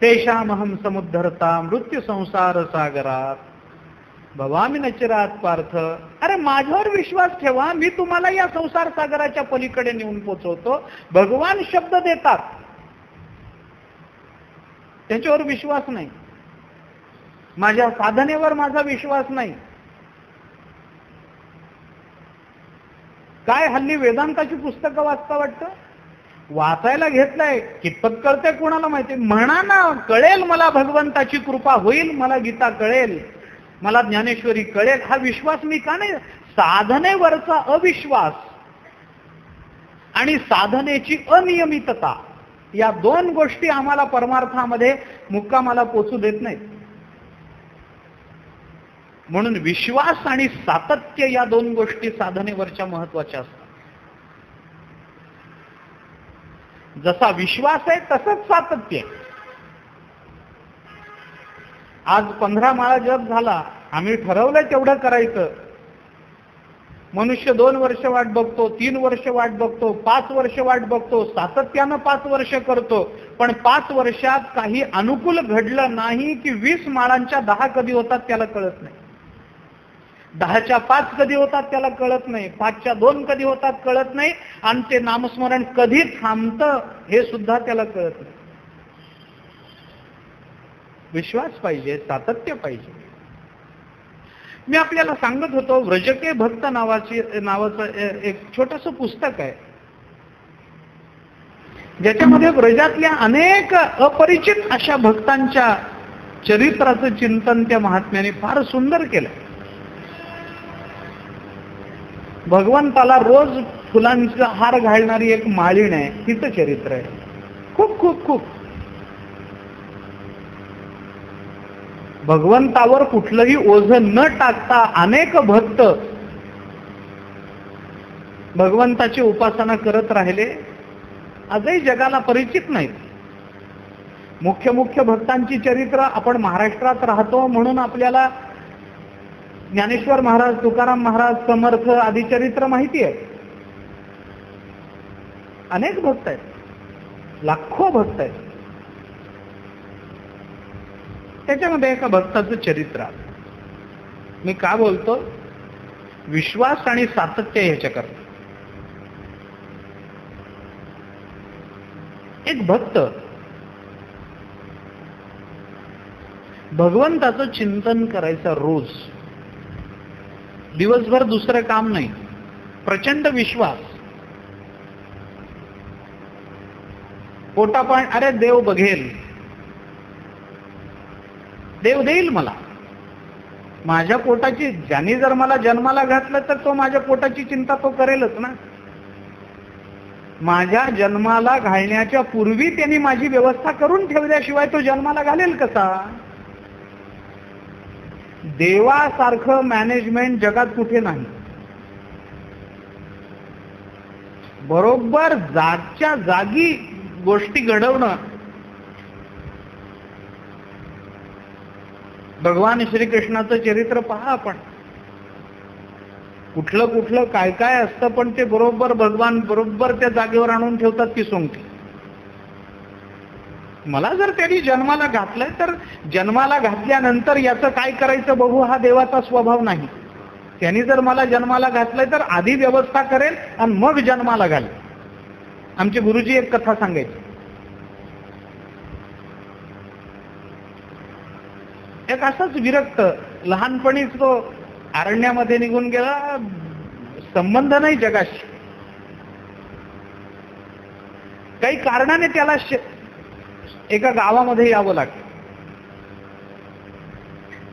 तेषामहं समुद्धरता मृत्यू संसार सागरात भवामी नचिरात पार्थ. अरे माझ्यावर विश्वास ठेवा, मी तुम्हाला या संसार सागराच्या पलीकडे नेऊन पोचवतो. भगवान शब्द देतात, त्याच्यावर विश्वास नाही. माझ्या साधनेवर माझा विश्वास नाही. काय हल्ली वेदांताची पुस्तकं वाचता वाटतं, वाचायला घेतलंय, कितपत कळतंय कोणाला माहिती. म्हणा ना, कळेल मला भगवंताची कृपा होईल, मला गीता कळेल. मला ज्ञानेश्वरी कळेल, हा विश्वास मी का नाही? साधनेवरचा अविश्वास आणि साधनेची अनियमितता, या दोन गोष्टी आम्हाला परमार्थामध्ये मुक्कामाला पोचू देत नाहीत. म्हणून विश्वास आणि सातत्य या दोन गोष्टी साधनेवरच्या महत्वाच्या असतात. जसा विश्वास आहे तसंच सातत्य. आज 15 माळा जप झाला, आम्ही ठरवलंय तेवढं करायचं. मनुष्य 2 वर्ष वाट बघतो, 3 वर्ष वाट बघतो, 5 वर्ष वाट बघतो, सातत्यानं 5 वर्ष करतो. पण 5 वर्षात काही अनुकूल घडलं नाही की 20 माळांच्या 10 कधी होतात त्याला कळत नाही, 10च्या 5 कधी होतात त्याला कळत नाही, 5च्या 2 कधी होतात कळत नाही, आणि ते नामस्मरण कधी थांबतं हे सुद्धा त्याला कळत नाही. विश्वास पाहिजे, सातत्य पाहिजे. मी आपल्याला सांगत होतो, व्रजके भक्त नावाचं एक छोटंसं पुस्तक आहे, ज्याच्यामध्ये व्रजातल्या अनेक अपरिचित अशा भक्तांच्या चरित्राचं चिंतन त्या महात्म्याने फार सुंदर केलं. भगवंताला रोज फुलांचा हार घालणारी एक माळीण आहे, तिचं चरित्र आहे. खूप खूप खूप भगवंतावर कुठलंही ओझं न टाकता अनेक भक्त भगवंताची उपासना करत राहिले, आजही जगाला परिचित नाहीत. मुख्य मुख्य भक्तांची चरित्र आपण महाराष्ट्रात राहतो म्हणून आपल्याला ज्ञानेश्वर महाराज, तुकाराम महाराज, समर्थ आदी चरित्र माहिती आहे. अनेक भक्त आहेत, लाखो भक्त आहेत. त्याच्यामध्ये एका भक्ताचं चरित्र आहे. मी का बोलतो? विश्वास आणि सातत्य ह्याच्याकरता. एक भक्त भगवंताचं चिंतन करायचं रोज, दिवसभर दुसरं काम नाही, प्रचंड विश्वास. पोटापाणी, अरे देव बघेल, देव देईल मला. माझ्या पोटाची, ज्यांनी जर मला जन्माला घातलं तर तो माझ्या पोटाची चिंता तो करेलच ना. माझ्या जन्माला घालण्याच्या पूर्वी त्यांनी माझी व्यवस्था करून ठेवल्याशिवाय तो जन्माला घालेल कसा? देवासारखं मॅनेजमेंट जगात कुठे नाही. बरोबर जागच्या जागी गोष्टी घडवणं. भगवान श्रीकृष्णाचं चरित्र पहा आपण, कुठलं कुठलं काय काय असतं, पण ते बरोबर भगवान बरोबर त्या जागेवर आणून ठेवतात ती सोंगटी. मला जर त्यांनी जन्माला घातलंय तर जन्माला घातल्यानंतर याचं काय करायचं बघू हा देवाचा स्वभाव नाही. त्यांनी जर मला जन्माला घातलंय तर आधी व्यवस्था करेल आणि मग जन्माला घालेल. आमचे गुरुजी एक कथा सांगायची. एक असाच विरक्त, लहानपणीच तो अरण्यामध्ये निघून गेला, संबंध नाही जगाशी. काही कारणाने त्याला एका गावामध्ये यावं लागलं.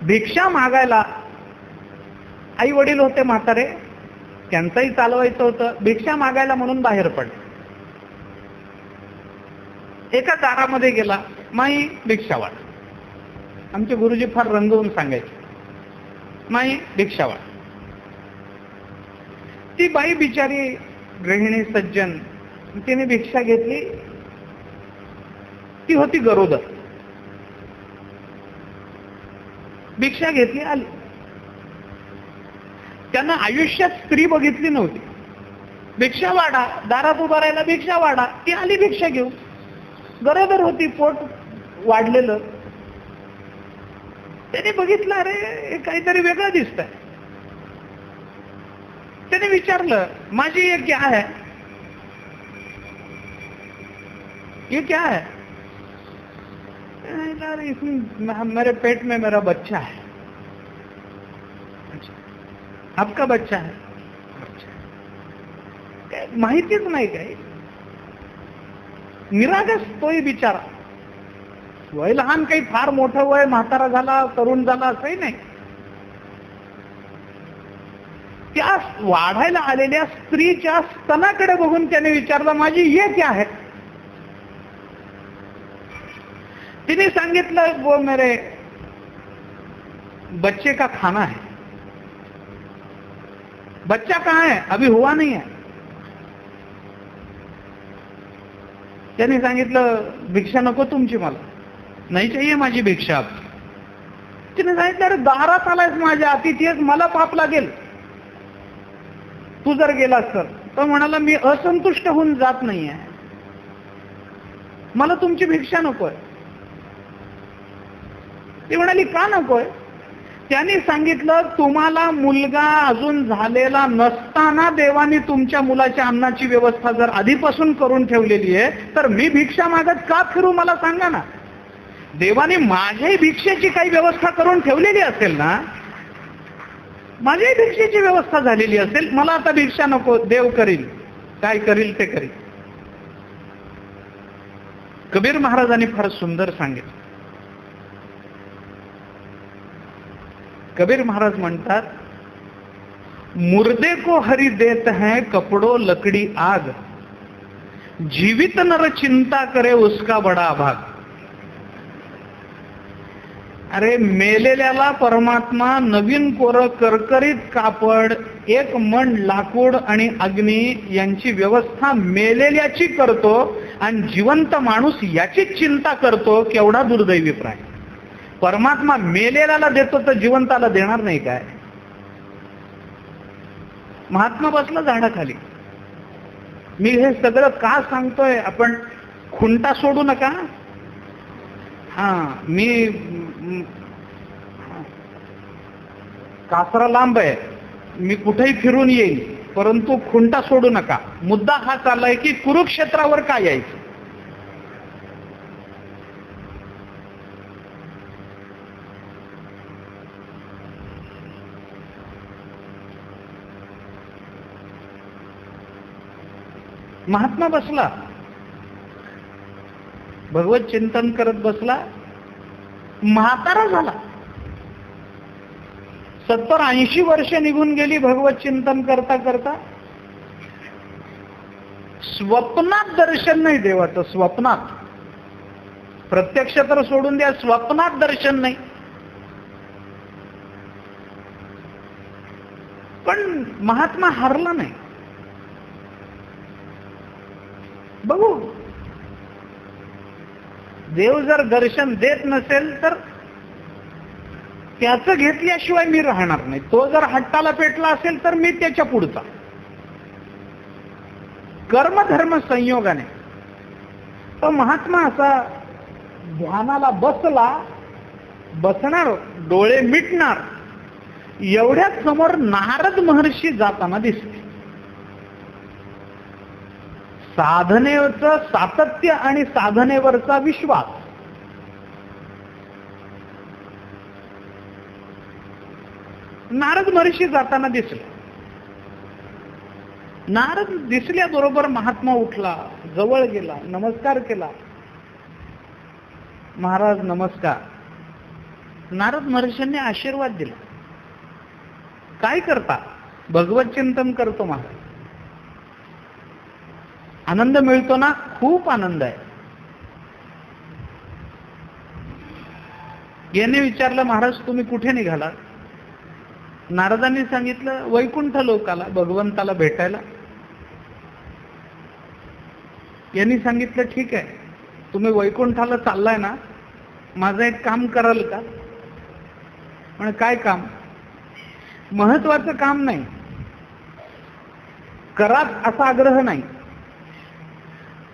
भिक्षा मागायला आई वडील होते म्हातारे, त्यांचंही चालवायचं होतं. भिक्षा मागायला म्हणून बाहेर पडले. एका दारामध्ये गेला, माई भिक्षा वाढ. आमचे गुरुजी फार रंगवून सांगायचे, माई भिक्षा वाढ. ती बाई बिचारी गृहिणी सज्जन, तिने भिक्षा घेतली. ती होती गरोदर. भिक्षा घेतली, आली. त्यांना आयुष्यात स्त्री बघितली नव्हती. भिक्षा वाढा, दारात उभा राहिला, भिक्षा वाढा. ती आली भिक्षा घेऊन. गरोदर होती, पोट वाढलेलं. त्याने बघितलं, अरे काहीतरी वेगळं दिसतंय. त्याने विचारलं, माझी ये क्या है, ये क्या है? इसमें मेरे पेट में मेरा बच्चा है. अच्छा, आपका बच्चा है? अच्छा, माहितीच नाही काही. निरागस तोही बिचारा. वय लहान, काही फार मोठं वय, म्हातारा झाला, तरुण झाला असंही नाही. त्या वाढायला आलेल्या स्त्रीच्या स्तनाकडे बघून त्याने विचारलं, माझी ये क्या है? तिने सांगितलं, वो मेरे बच्चे का खाना है. बच्चा कहाँ है? अभी हुआ नहीं है. त्याने सांगितलं, भिक्षा नको तुमची मला, नाही चाहिए माझी भिक्षा. तिने सांगितलं, अरे दारात आलायस माझ्या, अतिथीस, मला पाप लागेल तू जर गेलास तर. तो म्हणाला, मी असंतुष्ट होऊन जात नाहीये, मला तुमची भिक्षा नकोय. ती म्हणाली, का नकोय? त्यांनी सांगितलं, तुम्हाला मुलगा अजून झालेला नसताना देवाने तुमच्या मुलाच्या अन्नाची व्यवस्था जर आधीपासून करून ठेवलेली आहे, तर मी भिक्षा मागत का फिरू, मला सांगा ना. देवाने माझ्याही भिक्षेची काही व्यवस्था करून ठेवलेली असेल ना, माझ्याही भिक्षेची व्यवस्था झालेली असेल, मला आता भिक्षा नको, देव करील, काय करील ते करील. कबीर महाराजांनी फार सुंदर सांगितलं. कबीर महाराज म्हणतात, मुर्दे को हरि देत है कपड़ो लकड़ी आग, जीवित नर चिंता करे उसका बड़ा अभाग. अरे मेलेल्याला परमात्मा नवीन कोरं करकरीत कापड, एक मन लाकूड आणि अग्नी यांची व्यवस्था मेलेल्याची करतो, आणि जिवंत माणूस याचीच चिंता करतो. केवढा दुर्दैवी प्राय. परमात्मा मेलेल्याला देतो तर जिवंताला देणार नाही काय? महात्मा बसला झाडाखाली. मी हे सगळं का सांगतोय? आपण खुंटा सोडू नका. मी कासरा लांब आहे, मी कुठेही फिरून येईल, परंतु खुंटा सोडू नका. मुद्दा हा चाललाय की कुरुक्षेत्रावर काय यायचं. महात्मा बसला, भगवत चिंतन करत बसला. म्हातारा झाला. 70-80 वर्ष निघून गेली भगवत चिंतन करता करता. स्वप्नात दर्शन नाही देवाचं. स्वप्नात, प्रत्यक्ष तर सोडून द्या, स्वप्नात दर्शन नाही. पण महात्मा हरला नाही. बघू, देव जर दर्शन देत नसेल तर त्याचं घेतल्याशिवाय मी राहणार नाही. तो जर हट्टाला पेटला असेल तर मी त्याच्या पुढचा. कर्मधर्म संयोगाने तो महात्मा असा ध्यानाला बसला. बसणार, डोळे मिटणार, एवढ्याच समोर नारद महर्षी जाताना दिसले. साधनेचं सातत्य आणि साधनेवरचा विश्वास. नारद महर्षी जाताना दिसले. नारद दिसल्याबरोबर महात्मा उठला, जवळ गेला, नमस्कार केला. महाराज नमस्कार. नारद महर्षींनी आशीर्वाद दिला. काय करता? भगवत चिंतन करतो महाराज. आनंद मिळतो ना? खूप आनंद आहे. याने विचारलं, महाराज तुम्ही कुठे निघाला? नारदांनी सांगितलं, वैकुंठ लोकाला, भगवंताला भेटायला. यांनी सांगितलं, ठीक आहे, तुम्ही वैकुंठाला चाललाय ना, माझं एक काम कराल का? म्हणे, काय काम? महत्वाचं काम नाही, करा असा आग्रह नाही.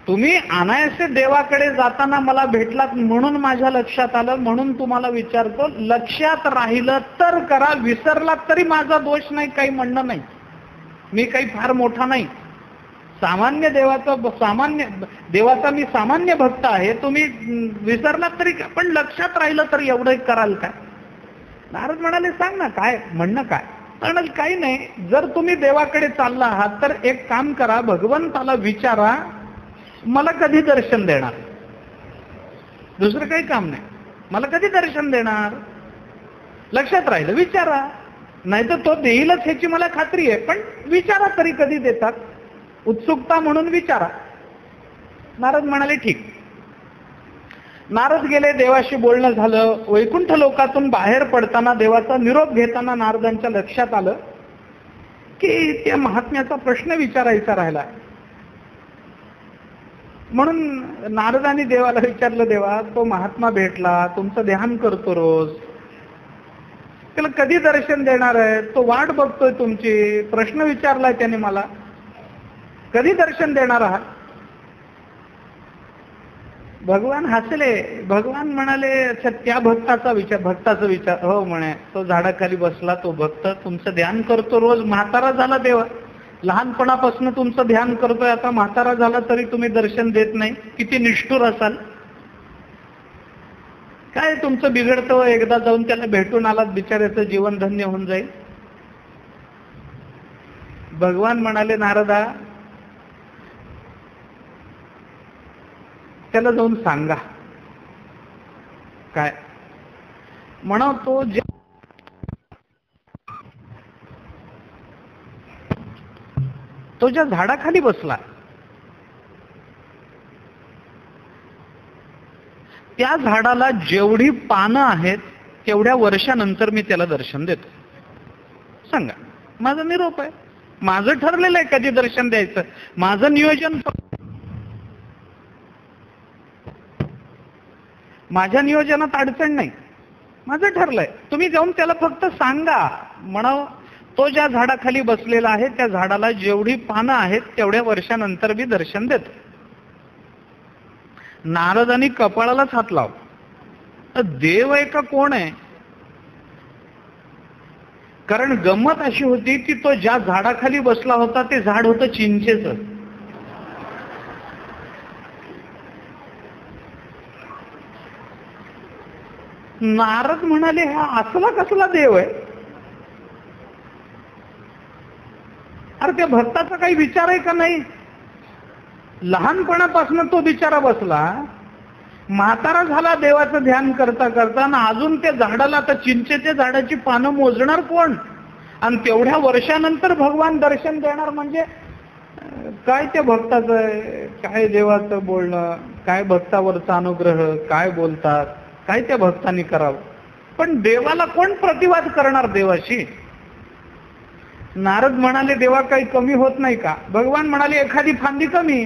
तुम्ही अनायासे देवाकडे जाताना मला भेटलात म्हणून माझ्या लक्षात आलं, म्हणून तुम्हाला विचारतो. लक्षात राहिलं तर करा, विसरलात तरी माझा दोष नाही, काही म्हणणं नाही. मी काही फार मोठा नाही, सामान्य देवाचा मी सामान्य भक्त आहे. तुम्ही विसरलात तरी, पण लक्षात राहिलं तर एवढं कराल का? नारद म्हणाले, सांग ना काय म्हणणं काय? म्हणाल, काही नाही, जर तुम्ही देवाकडे चालला आहात तर एक काम करा, भगवंताला विचारा मला कधी दर्शन देणार. दुसरं काही काम नाही, मला कधी दर्शन देणार? लक्षात राहिलं विचारा. नाही तर तो देईलच ह्याची मला खात्री आहे, पण विचारा तरी कधी देतात, उत्सुकता म्हणून विचारा. नारद म्हणाले ठीक. नारद गेले, देवाशी बोलणं झालं. वैकुंठ लोकातून बाहेर पडताना देवाचा निरोप घेताना नारदांच्या लक्षात आलं की त्या महात्म्याचा प्रश्न विचारायचा राहिला. म्हणून नारदांनी देवाला विचारलं, देवा तो महात्मा भेटला, तुमचं ध्यान करतो रोज, त्याला कधी दर्शन देणार आहे? तो वाट बघतोय तुमची, प्रश्न विचारलाय त्याने मला, कधी दर्शन देणार आहात? भगवान हसले. भगवान म्हणाले, अच्छा त्या भक्ताचा विचार. हो म्हणे, तो झाडाखाली बसला, तो भक्त तुमचं ध्यान करतो रोज, म्हातारा झाला देवा, लहानपणापासून तुमचं ध्यान करतोय, आता म्हातारा झाला तरी तुम्ही दर्शन देत नाही, किती निष्ठुर असाल. काय तुमचं बिघडतं, एकदा जाऊन त्याला भेटून आलात, बिचाऱ्याचं जीवन धन्य होऊन जाईल. भगवान म्हणाले, नारदा त्याला जाऊन सांगा. काय म्हणा? तो ज्या झाडाखाली बसला त्या झाडाला जेवढी पानं आहेत तेवढ्या वर्षानंतर मी त्याला दर्शन देतो. सांगा. माझा निरोप आहे, माझं ठरलेलं आहे कधी दर्शन द्यायचं, माझं नियोजन, माझ्या नियोजनात अडचण नाही, माझं ठरलंय. तुम्ही जाऊन त्याला फक्त सांगा, म्हणा तो ज्या झाडाखाली बसलेला आहे त्या झाडाला जेवढी पानं आहेत तेवढ्या वर्षानंतर मी दर्शन देतो. नारदांनी कपाळालाच हात लाव. देव आहे का कोण आहे? कारण गंमत अशी होती की तो ज्या झाडाखाली बसला होता ते झाड होतं चिंचेचं. नारद म्हणाले, हा असला कसला देव आहे? अरे त्या भक्ताचा काही विचार आहे का नाही? लहानपणापासून तो बिचारा बसला, म्हातारा झाला देवाचं ध्यान करता करता, आणि अजून त्या झाडाला, आता चिंचेच्या झाडाची पानं मोजणार कोण? आणि तेवढ्या वर्षानंतर भगवान दर्शन देणार म्हणजे काय त्या भक्ताचं आहे? काय देवाचं बोलणं, काय भक्तावरचा अनुग्रह, काय बोलतात, काय त्या भक्तांनी करावं. पण देवाला कोण प्रतिवाद करणार देवाशी? नारद म्हणाले, देवा काही कमी होत नाही का? भगवान म्हणाले, एखादी फांदी कमी,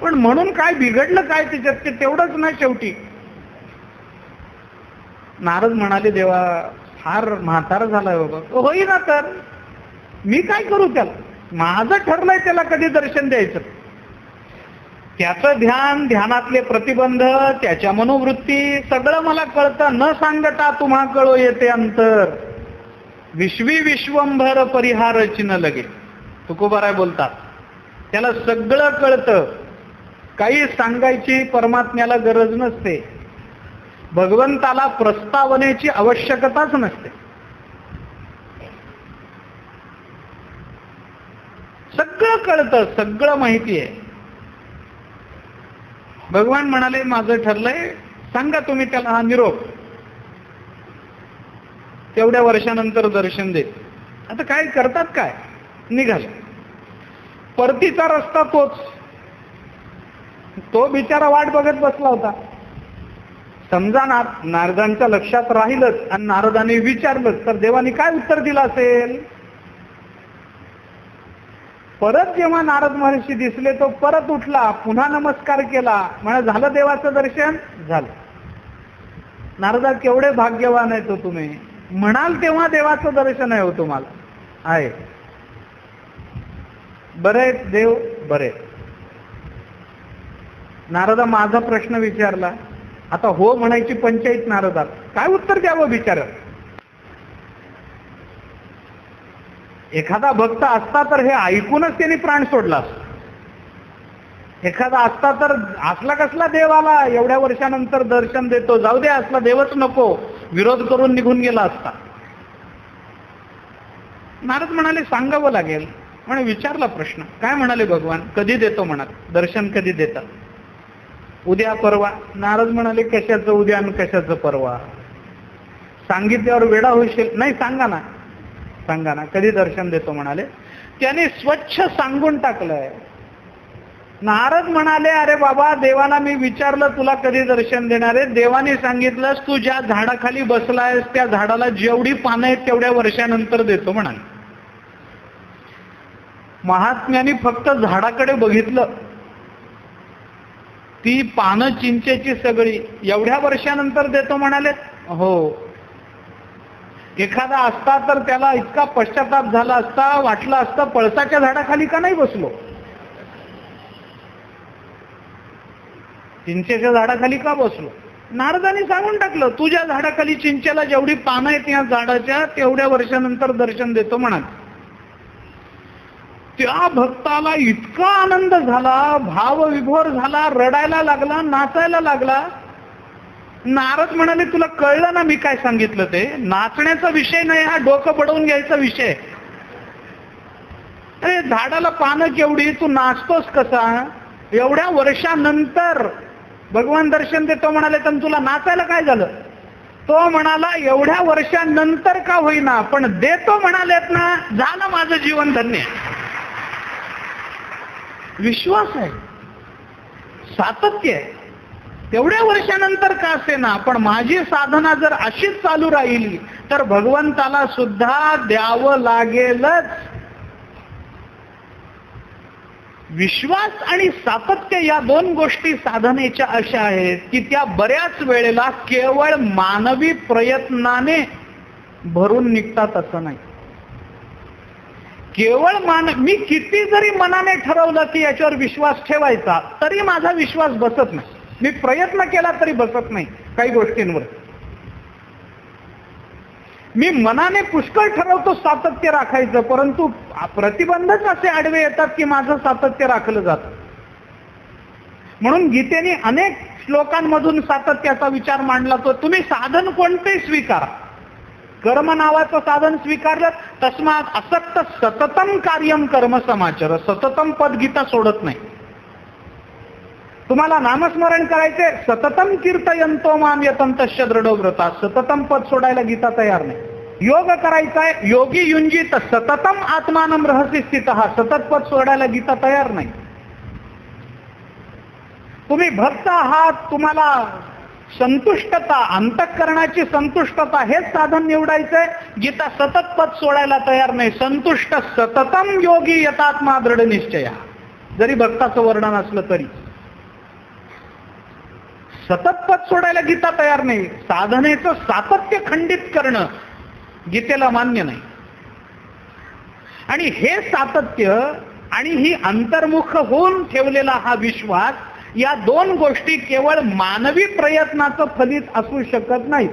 पण म्हणून काय बिघडलं काय त्याच्यात? ते तेवढंच ना शेवटी. नारद म्हणाले, देवा फार म्हातारा झालाय बाबा. होई ना, तर मी काय करू त्याला? माझं ठरलंय त्याला कधी दर्शन द्यायचं. त्याचं ध्यान, ध्यानातले प्रतिबंध, त्याच्या मनोवृत्ती सगळं मला कळतं. न सांगता तुम्हा कळो येते अंतर, विश्वी विश्वंभर परिहार चिन्ह लगे. तुकोबाराय बोलतात, त्याला सगळं कळतं, काही सांगायची परमात्म्याला गरज नसते, भगवंताला प्रस्तावनेची आवश्यकताच नसते. सगळं कळतं, सगळं माहिती आहे. भगवान म्हणाले, माझं ठरलंय, सांगा तुम्ही त्याला हा निरोप, तेवढ्या वर्षानंतर दर्शन दे. आता काय करतात, काय निघाले. परतीचा रस्ता तोच. तो बिचारा वाट बघत बसला होता. समजा नारदांच्या लक्षात राहिलंच आणि नारदांनी विचारलं तर देवानी काय उत्तर दिलं असेल? परत जेव्हा नारद महर्षी दिसले तो परत उठला, पुन्हा नमस्कार केला, म्हणजे झालं देवाचं दर्शन झालं. नारदा केवढे भाग्यवान आहे तो तुम्ही, म्हणाल तेव्हा देवाचं दर्शन आहे हो तुम्हाला. आहे बरे देव, बरे. नारदा माझा प्रश्न विचारला, आता हो म्हणायची पंचायत नारदात, काय उत्तर द्यावं बिचार? एखादा भक्त असता तर हे ऐकूनच त्यांनी प्राण सोडला असता. एखादा असता तर असला कसला देव आला, एवढ्या वर्षानंतर दर्शन देतो, जाऊ दे असला देवच नको, विरोध करून निघून गेला असता. नारद म्हणाले, सांगावं लागेल. म्हणे विचारला प्रश्न. काय म्हणाले भगवान? कधी देतो म्हणाल, दर्शन कधी देतात? उद्या परवा. नारद म्हणाले, कशाचं उद्या आणि कशाचं परवा? सांगितल्यावर वेडा होशील. नाही, सांगा ना, सांगा ना, कधी दर्शन देतो म्हणाले. त्याने स्वच्छ सांगून टाकलंय. नारद म्हणाले, अरे बाबा, देवाला मी विचारलं तुला कधी दर्शन देणार आहे. देवाने सांगितलं तू ज्या झाडाखाली बसलायस त्या झाडाला जेवढी पानं आहेत तेवढ्या वर्षानंतर देतो म्हणाले. महात्म्याने फक्त झाडाकडे बघितलं, ती पानं चिंचेची सगळी एवढ्या वर्षानंतर देतो म्हणाले. हो, एखादा असता तर त्याला इतका पश्चाताप झाला असता, वाटलं असतं पळसाच्या झाडाखाली का नाही बसलो, चिंचेच्या झाडाखाली का बसलो. नारदाने सांगून टाकलं, तुझ्या झाडाखाली चिंचेला जेवढी पानं आहेत या झाडाच्या तेवढ्या वर्षानंतर दर्शन देतो म्हणाल. त्या भक्ताला इतका आनंद झाला, भावविभोर झाला, रडायला लागला, नाचायला लागला. नारद म्हणाले, तुला कळलं ना मी काय सांगितलं ते? नाचण्याचा विषय नाही हा, डोकं पडवून घ्यायचा विषय. अरे झाडाला पानं केवढी, तू नाचतोस कसा? एवढ्या वर्षानंतर भगवान दर्शन देतो म्हणाले, तर तुला नाचायला काय झालं? तो म्हणाला, एवढ्या वर्षानंतर का होईना पण देतो म्हणालेत ना, झालं माझं जीवन धन्य. विश्वास आहे, सातत्य आहे. तेवढ्या वर्षानंतर का असेना पण माझी साधना जर अशीच चालू राहिली तर भगवंताला सुद्धा द्यावं लागेलच. विश्वास आणि सातत्य या दोन गोष्टी साधनेच्या अशा आहेत की त्या बऱ्याच वेळेला केवळ मानवी प्रयत्नाने भरून निघतात असं नाही. केवळ मी किती जरी मनाने ठरवलं की याच्यावर विश्वास ठेवायचा तरी माझा विश्वास बसत नाही. मी प्रयत्न केला तरी बसत नाही काही गोष्टींवर. मी मनाने पुष्कळ ठरवतो सातत्य राखायचं, परंतु प्रतिबंधच असे आडवे येतात की माझं सातत्य राखलं जातं. म्हणून गीतेने अनेक श्लोकांमधून सातत्याचा विचार मांडला. तो तुम्ही साधन कोणते स्वीकारा, कर्म नावाचं साधन स्वीकारलं, तस्मात असक्त सततम कार्यम कर्म समाचर. सततम पद गीता सोडत नाही. तुम्हाला नामस्मरण करायचे, सततम कीर्तयंतो माम यतंतश्च दृढो व्रता. सततम पद सोडायला गीता तयार नाही. योग करायचाय, योगी युंजित सततम आत्मानं रहसी स्थितः. सतत पद सोडायला गीता तयार नाही. तुम्ही भक्त आहात, तुम्हाला संतुष्टता, अंतःकरणाची संतुष्टता हेच साधन निवडायचंय, गीता सतत पद सोडायला तयार नाही. संतुष्ट सततम योगी यतात्मा दृढ निश्चय. जरी भक्ताचं वर्णन असलं तरी सतत पद सोडायला गीता तयार नाही. साधनेचं सातत्य खंडित करणं गीतेला मान्य नाही. आणि हे सातत्य आणि ही अंतर्मुख होऊन ठेवलेला हा विश्वास, या दोन गोष्टी केवळ मानवी प्रयत्नाचं फलित असू शकत नाहीत.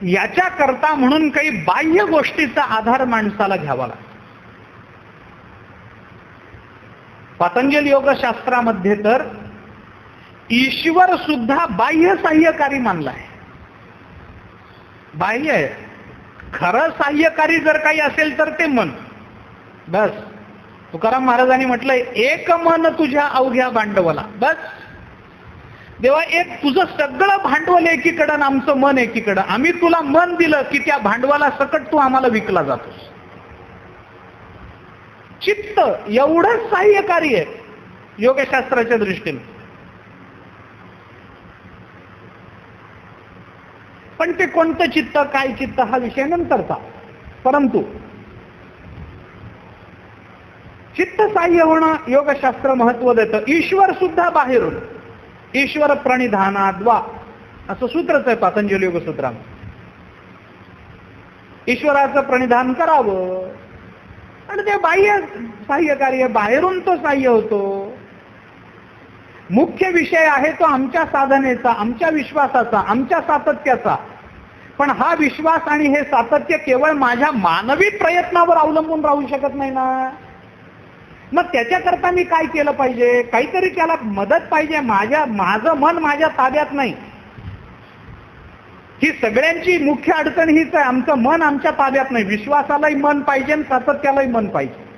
याच्याकरता म्हणून काही बाह्य गोष्टीचा आधार माणसाला घ्यावा लागतो. पतंजल योगशास्त्रामध्ये तर ईश्वर सुद्धा बाह्य साह्यकारी मानला आहे. बाह्य आहे. खरं साह्यकारी जर काही असेल तर ते मन. बस, तुकाराम महाराजांनी म्हटलंय, एक मन तुझ्या अवघ्या भांडवला. बस, देवा एक तुझं सगळं भांडवल एकीकडं आणि आमचं मन एकीकडं. आम्ही तुला मन दिलं की त्या भांडवला सकट तू आम्हाला विकला जातोस. चित्त एवढंच साह्यकारी आहे योगशास्त्राच्या दृष्टीने. पण ते कोणतं चित्त, काय चित्त हा विषय नंतरचा. परंतु चित्त साह्य होणं योगशास्त्र महत्व देतं. ईश्वर सुद्धा बाहेरून, ईश्वर प्रणिधानाद्वा असं सूत्रच आहे पतंजली योगसूत्रात. ईश्वराचं प्रणिधान करावं आणि ते बाह्य साह्यकारी आहे, बाहेरून तो साह्य होतो. मुख्य विषय आहे तो आमच्या साधनेचा, आमच्या विश्वासाचा, आमच्या सातत्याचा. पण हा विश्वास आणि हे सातत्य केवळ माझ्या मानवी प्रयत्नावर अवलंबून राहू शकत नाही ना. मग त्याच्याकरता मी काय केलं पाहिजे? काहीतरी त्याला मदत पाहिजे. माझं मन माझ्या ताब्यात नाही. ही सगळ्यांची मुख्य अडचण हीच आहे, आमचं मन आमच्या ताब्यात नाही. विश्वासालाही मन पाहिजे आणि सातत्यालाही मन पाहिजे.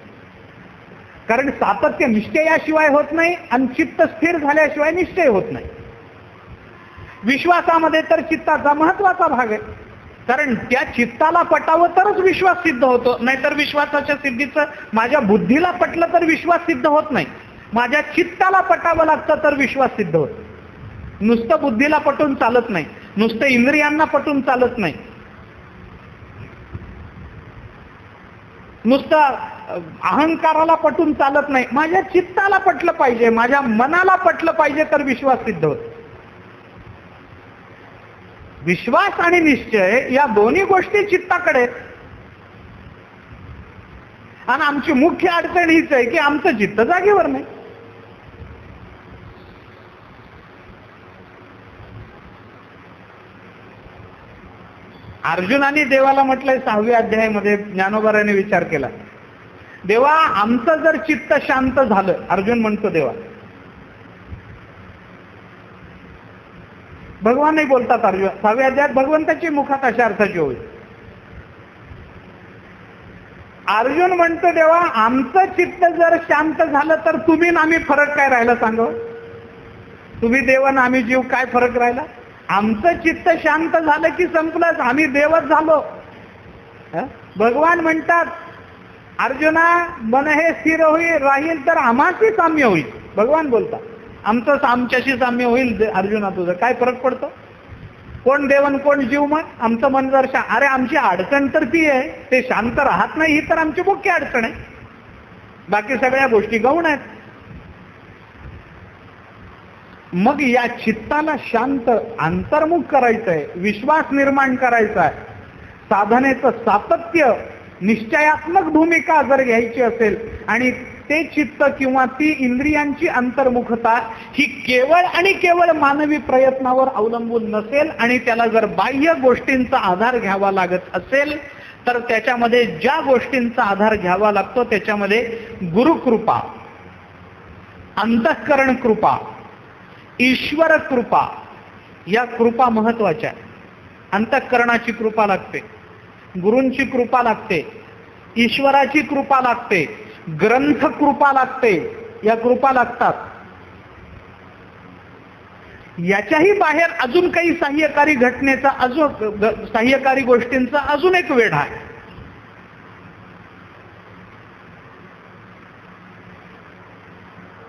कारण सातत्य निश्चयाशिवाय होत नाही आणि चित्त स्थिर झाल्याशिवाय निश्चय होत नाही. विश्वासामध्ये तर चित्ताचा महत्वाचा भाग आहे. कारण त्या चित्ताला पटावं तरच विश्वास सिद्ध होतो, नाहीतर विश्वासाच्या सिद्धीचं माझ्या बुद्धीला पटलं तर विश्वास सिद्ध होत नाही. माझ्या चित्ताला पटावं लागतं तर विश्वास सिद्ध होतो. नुसतं बुद्धीला पटून चालत नाही, नुसतं इंद्रियांना पटून चालत नाही, नुसतं अहंकाराला पटून चालत नाही. माझ्या चित्ताला पटलं पाहिजे, माझ्या मनाला पटलं पाहिजे तर विश्वास सिद्ध होतो. विश्वास आणि निश्चय या दोन्ही गोष्टी चित्ताकडे. आणि आमची मुख्य अडचण हीच आहे की आमचं चित्त जागेवर नाही. अर्जुनाने देवाला म्हटलंय 6व्या अध्यायामध्ये, ज्ञानोबाराने विचार केला, देवा आमचं जर चित्त शांत झालं, अर्जुन म्हणतो देवा, भगवान नाही बोलतात अर्जुन 6व्या अध्यायात, भगवंताची मुखात अशा अर्थाची होईल. अर्जुन म्हणतो देवा आमचं चित्त जर शांत झालं तर तुम्ही आणि आम्ही फरक काय राहिला सांगा. तुम्ही देव आणि आम्ही जीव, काय फरक राहिला. आमचं चित्त शांत झालं की संपलंच, आम्ही देवच झालो. भगवान म्हणतात अर्जुना मन हे स्थिर होईल राहील तर आम्हाची साम्य होईल. भगवान बोलतात आमचं आमच्याशी साम्य होईल. अर्जुना तुझं काय फरक पडतो, कोण देवन कोण जीव. मग आमचं मन जर अरे आमची अडचण तर ती आहे, ते शांत राहत नाही, ही तर आमची मुख्य अडचण आहे. बाकी सगळ्या गोष्टी गौण आहेत. मग या चित्ताला शांत अंतर्मुख करायचंय, विश्वास निर्माण करायचा आहे. साधनेचं सातत्य, निश्चयात्मक भूमिका जर घ्यायची असेल आणि ते चित्त किंवा ती इंद्रियांची अंतर्मुखता ही केवळ आणि केवळ मानवी प्रयत्नावर अवलंबून नसेल आणि त्याला जर बाह्य गोष्टींचा आधार घ्यावा लागत असेल तर त्याच्यामध्ये ज्या गोष्टींचा आधार घ्यावा लागतो त्याच्यामध्ये गुरुकृपा, अंतःकरण कृपा, ईश्वर कृपा, या कृपा महत्वाच्या. अंतःकरणाची कृपा लागते, गुरूंची कृपा लागते, ईश्वराची कृपा लागते, ग्रंथ कृपा लागते, या कृपा लागतात. याच्याही बाहेर अजून काही साह्यकारी घटनेचा, अजून साह्यकारी गोष्टींचा अजून एक वेढा आहे.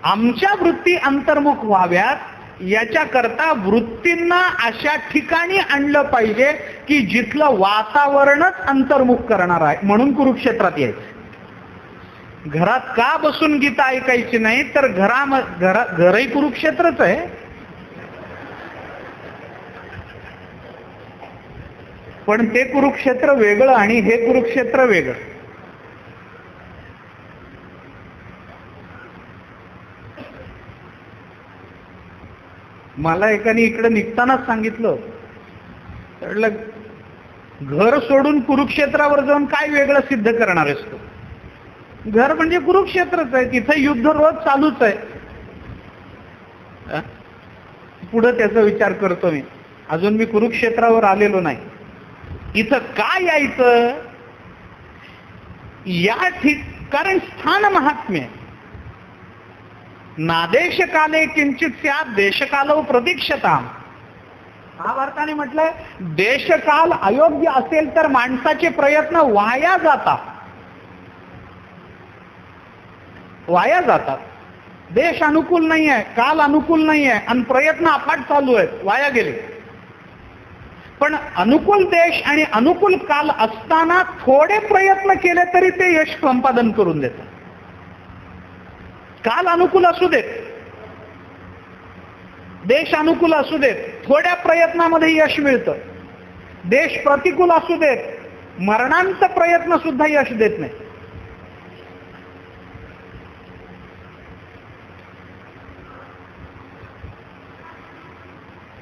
आमच्या वृत्ती अंतर्मुख व्हाव्यात याच्याकरता वृत्तींना अशा ठिकाणी आणलं पाहिजे की जिथलं वातावरणच अंतर्मुख करणार आहे. म्हणून कुरुक्षेत्रात यायचं. घरात का बसून गीता ऐकायची नाही तर घरही कुरुक्षेत्रच आहे. पण ते कुरुक्षेत्र वेगळं आणि हे कुरुक्षेत्र वेगळं. मला एकाने इकडे निघतानाच सांगितलं, घर सोडून कुरुक्षेत्रावर जाऊन काय वेगळं सिद्ध करणार आहेस तू. घर म्हणजे कुरुक्षेत्रच आहे, तिथं युद्ध रोज चालूच आहे. पुढे त्याचा विचार करतो मी. अजून मी कुरुक्षेत्रावर आलेलो नाही. इथं का यायचं, या कारण स्थान महात्म्य. नादेश काले किंचित स्यात् देशकालो प्रतीक्षता. महाभारताने म्हटलंय देशकाल अयोग्य असेल तर माणसाचे प्रयत्न वाया जातात. देश अनुकूल नाही आहे, काल अनुकूल नाही आहे आणि प्रयत्न अफाट चालू आहेत, वाया गेले. पण अनुकूल देश आणि अनुकूल काल असताना थोडे प्रयत्न केले तरी ते यश संपादन करून देतात. काल अनुकूल असू देत, देश अनुकूल असू देत, थोड्या प्रयत्नामध्ये यश मिळतं. देश प्रतिकूल असू देत, मरणांत प्रयत्न सुद्धा यश देत नाही.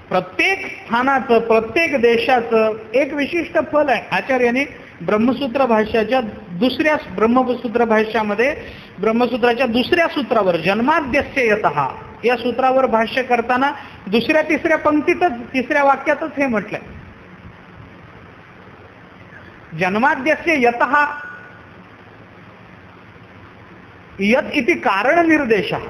प्रत्येक स्थानाचं, प्रत्येक देशाचं एक विशिष्ट फल आहे. आचार्याने ब्रह्मसूत्र भाष्याच्या ब्रह्मसूत्र भाष्यामध्ये ब्रह्मसूत्राच्या दुसऱ्या सूत्रावर जन्माद्यस्य यतः या सूत्रावर भाष्य करताना दुसऱ्या तिसऱ्या पंक्तीतच, तिसऱ्या वाक्यातच हे म्हटलंय. जन्माद्यस्य यतः यत इति कारण निर्देशः.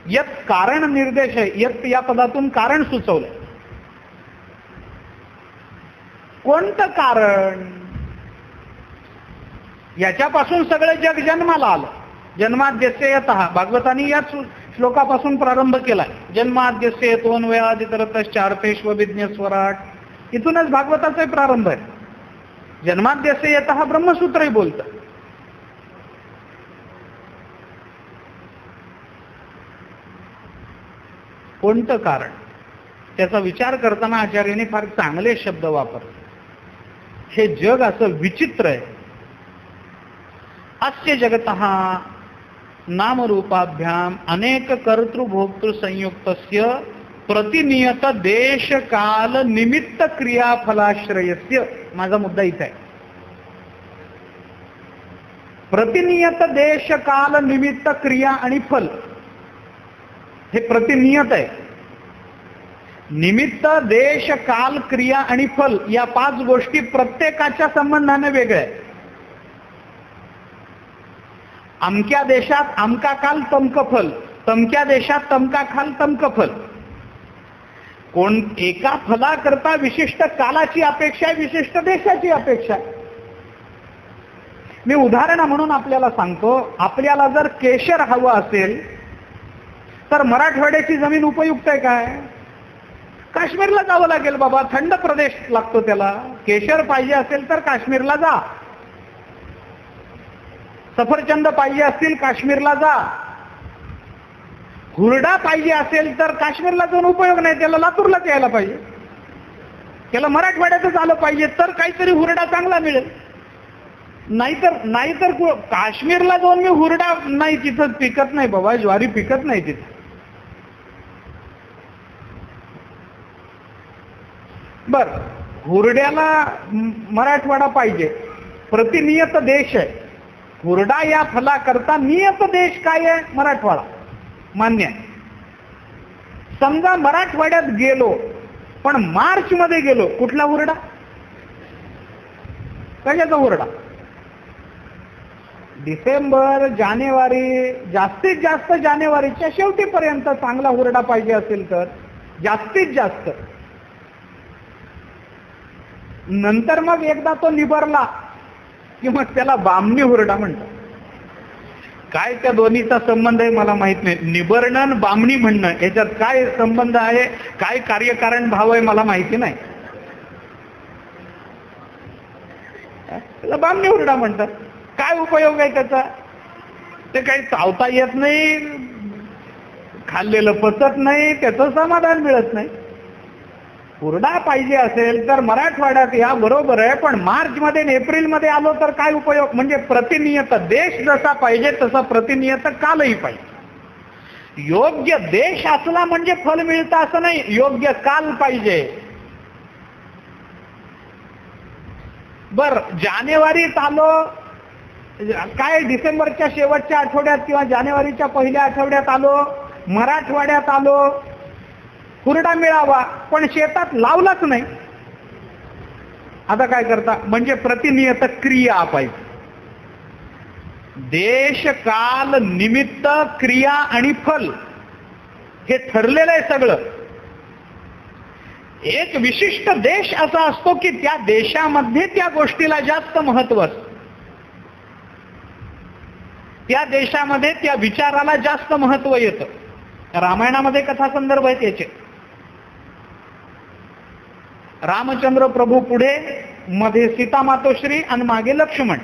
यत कारण निर्देश आहे. यत या पदातून कारण सुचवलं. कोणतं कारण? याच्यापासून सगळं जग जन्माला आलं. जन्माद्यस्य यतः, भागवतांनी याच श्लोकापासून प्रारंभ केलाय. जन्माद्यस्य यतोऽन्वयादितरतश्चार्थेष्वभिज्ञ स्वराट, इथूनच भागवताचा प्रारंभ आहे. जन्माद्यस्य यतः ब्रह्मसूत्रही बोलतं. कोणतं कारण? त्याचा विचार करताना आचार्यांनी फार चांगले शब्द वापरले. हे जग असं विचित्र आहे. अस्य जगतः नामरूपाभ्याम अनेक कर्तृभोक्तृ संयुक्तस्य प्रतिनियत देश काल निमित्त क्रियाफलाश्रयस्य. माझा मुद्दा इथे आहे. प्रतिनियत देश काल निमित्त क्रिया आणि फल हे प्रतिनियत आहे. निमित्त, देश, काल, क्रिया आणि फल या 5 गोष्टी प्रत्येकाच्या संबंधाने वेगळ्या आहेत. अमक्या देशात अमका काल तमक फल, तमक्या देशात तमका काल तमक फल. कोण एका फलाकरता विशिष्ट कालाची अपेक्षा आहे, विशिष्ट देशाची अपेक्षा आहे. मी उदाहरण म्हणून आपल्याला सांगतो. आपल्याला जर केशर हवं असेल तर मराठवाड्याची जमीन उपयुक्त आहे काय? काश्मीरला जावं लागेल बाबा, थंड प्रदेश लागतो त्याला. केशर पाहिजे असेल तर काश्मीरला जा. सफरचंद पाहिजे असतील काश्मीरला जा. हुरडा पाहिजे असेल तर काश्मीरला जाऊन उपयोग नाही, त्याला लातूरलाच यायला पाहिजे. त्याला मराठवाड्यातच आलं पाहिजे तर काहीतरी हुरडा चांगला मिळेल. नाहीतर काश्मीरला जाऊन मी हुरडा नाही, तिथं पिकत नाही बाबा, ज्वारी पिकत नाही तिथं. बर, हुरड्याला मराठवाडा पाहिजे, प्रतिनियत देश आहे. हुरडा या फलाकरता नियत देश काय आहे? मराठवाडा. मान्य आहे. समजा मराठवाड्यात गेलो पण मार्च मध्ये गेलो, कुठला हुरडा? कशाचा हुरडा? डिसेंबर, जानेवारी, जास्तीत जास्त जानेवारीच्या शेवटीपर्यंत चांगला हुरडा पाहिजे असेल तर जास्तीत जास्त. नंतर मग एकदा तो निबरला की मग त्याला बामणी हुरडा म्हणतात. काय त्या दोन्हीचा संबंध आहे मला माहित नाही. निबरणं, बामणी म्हणणं याच्यात काय संबंध आहे, काय कार्यकारण भाव आहे मला माहिती नाही. त्याला बामणी हुरडा म्हणतात. काय उपयोग आहे त्याचा? ते काही चावता येत नाही, खाल्लेलं पचत नाही, त्याचं समाधान मिळत नाही. हुरडा पाहिजे असेल तर मराठवाड्यात या बरोबर आहे, पण मार्च मध्ये आणि एप्रिल मध्ये आलो तर काय उपयोग? म्हणजे प्रतिनियत देश जसा पाहिजे तसा प्रतिनियत कालही पाहिजे. योग्य देश असला म्हणजे फल मिळतं असं नाही, योग्य काल पाहिजे. बर, जानेवारीत आलो काय, डिसेंबरच्या शेवटच्या आठवड्यात किंवा जानेवारीच्या पहिल्या आठवड्यात आलो, मराठवाड्यात आलो, हुरडा मिळावा पण शेतात लावलाच नाही. आता काय करता? म्हणजे प्रतिनियत क्रिया पाहिजे. देश, काल, निमित्त, क्रिया आणि फल हे ठरलेलं आहे सगळं. एक विशिष्ट देश असा असतो की त्या देशामध्ये त्या गोष्टीला जास्त महत्त्व असतं. त्या देशामध्ये त्या विचाराला जास्त महत्त्व येतं. रामायणामध्ये कथा संदर्भ आहेत याचे. रामचंद्र प्रभू पुढे, मध्ये सीता मातोश्री आणि मागे लक्ष्मण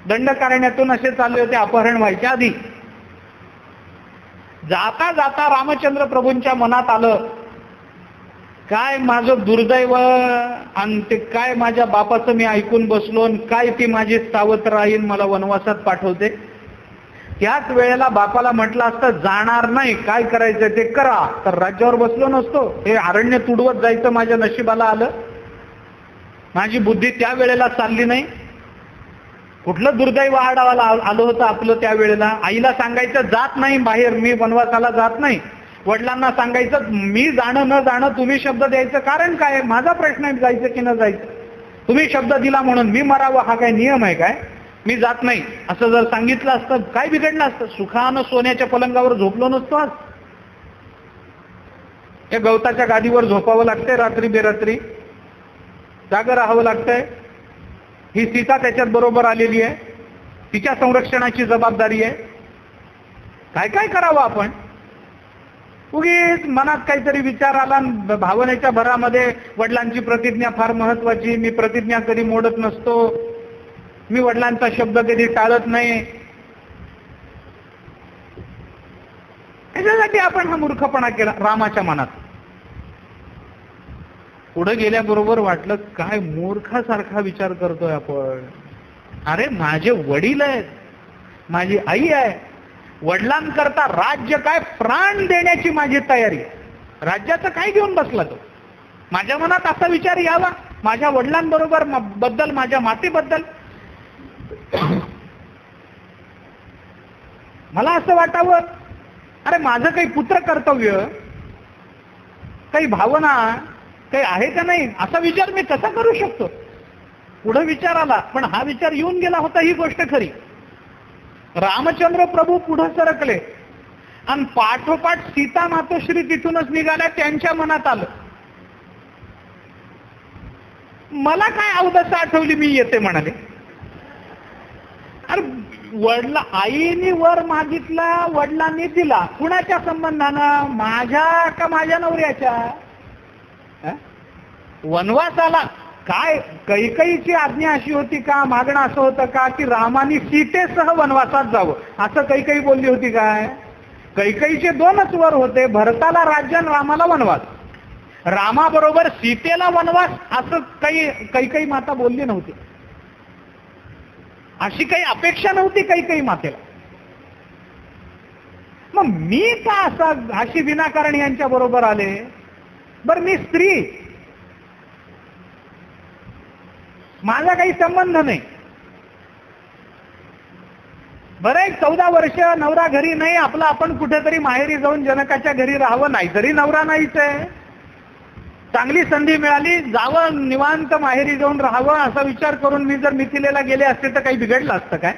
दंडकारण्यातून असे चालले होते अपहरण व्हायच्या आधी. जाता जाता रामचंद्र प्रभूंच्या मनात आलं, काय माझं दुर्दैव आणि ते काय माझ्या बापाचं मी ऐकून बसलो, काय ती माझी सावत्र राहीन मला वनवासात पाठवते. त्याच वेळेला बापाला म्हटलं असतं जाणार नाही, काय करायचं ते करा, तर राज्यावर बसलो नसतो. हे अरण्य तुडवत जायचं माझ्या नशिबाला आलं. माझी बुद्धी त्या वेळेला चालली नाही. कुठलं दुर्दैव आडावाला आलं होतं आपलं त्या वेळेला. आईला सांगायचं जात नाही बाहेर, मी वनवासाला जात नाही. वडिलांना सांगायचं मी जाणं न जाणं, तुम्ही शब्द द्यायचं कारण काय? माझा प्रश्न आहे जायचं की न जायचं. तुम्ही शब्द दिला म्हणून मी मरावं हा काय नियम आहे काय? मी जात नाही असं जर सांगितलं असतं काय बिघडलं असतं? सुखानं सोन्याच्या पलंगावर झोपलो नसतो आज. हे गवताच्या गादीवर झोपावं लागतंय, रात्री बेरात्री जागं राहावं लागतंय. ही सीता त्याच्यात बरोबर आलेली आहे, तिच्या संरक्षणाची जबाबदारी आहे. काय काय करावं आपण? उगीच मनात काहीतरी विचार आला, भावनेच्या भरामध्ये वडिलांची प्रतिज्ञा फार महत्वाची, मी प्रतिज्ञा कधी मोडत नसतो, मी वडिलांचा शब्द कधी टाळत नाही, त्याच्यासाठी आपण हा मूर्खपणा केला रामाच्या मनात. पुढे गेल्याबरोबर वाटलं काय मूर्खासारखा विचार करतोय आपण. अरे माझे वडील आहेत, माझी आई आहे, वडिलांकरता राज्य काय प्राण देण्याची माझी तयारी. राज्याचं काय घेऊन बसला तो? माझ्या मनात असा विचार यावा माझ्या वडिलांबरोबर बद्दल, माझ्या मातेबद्दल. मला असं वाटावं अरे माझं काही पुत्र कर्तव्य, काही भावना काही आहे का नाही, असा विचार मी कसा करू शकतो? पुढे विचार आला, पण हा विचार येऊन गेला होता ही गोष्ट खरी. रामचंद्र प्रभू पुढे सरकले आणि पाठोपाठ सीता मातोश्री तिथूनच निघाल्या. त्यांच्या मनात आलं मला काय अवदसा आठवली, मी येते म्हणाले. अरे वडला आईने वर मागितला, वडिलांनी दिला. कुणाच्या संबंधानं? माझ्या का माझ्या नवऱ्याच्या? वनवास आला काय? कैकेयीची आज्ञा अशी होती का, मागणं असं होतं का की रामाने सीतेसह वनवासात जावं, असं कैकेयी बोलली होती काय? कैकेयीचे दोनच वर होते, भरताला राज्य आणि रामाला वनवास. रामाबरोबर सीतेला वनवास असं काही कैकेयी माता बोलली नव्हती. अशी काही अपेक्षा नव्हती कैकेयी मातेला. मग मी का अशी विनाकारण यांच्या बरोबर आले? बर मी स्त्री, माझा काही संबंध नाही. बरं एक 14 वर्ष नवरा घरी नाही, आपलं आपण कुठेतरी माहेरी जाऊन जनकाच्या घरी राहावं. नाही तरी नवरा नाहीच आहे, चांगली संधी मिळाली जावं निवांत माहेरी जाऊन राहावं असा विचार करून मी जर मिथिलेला गेले असते तर काही बिघडलं असतं काय?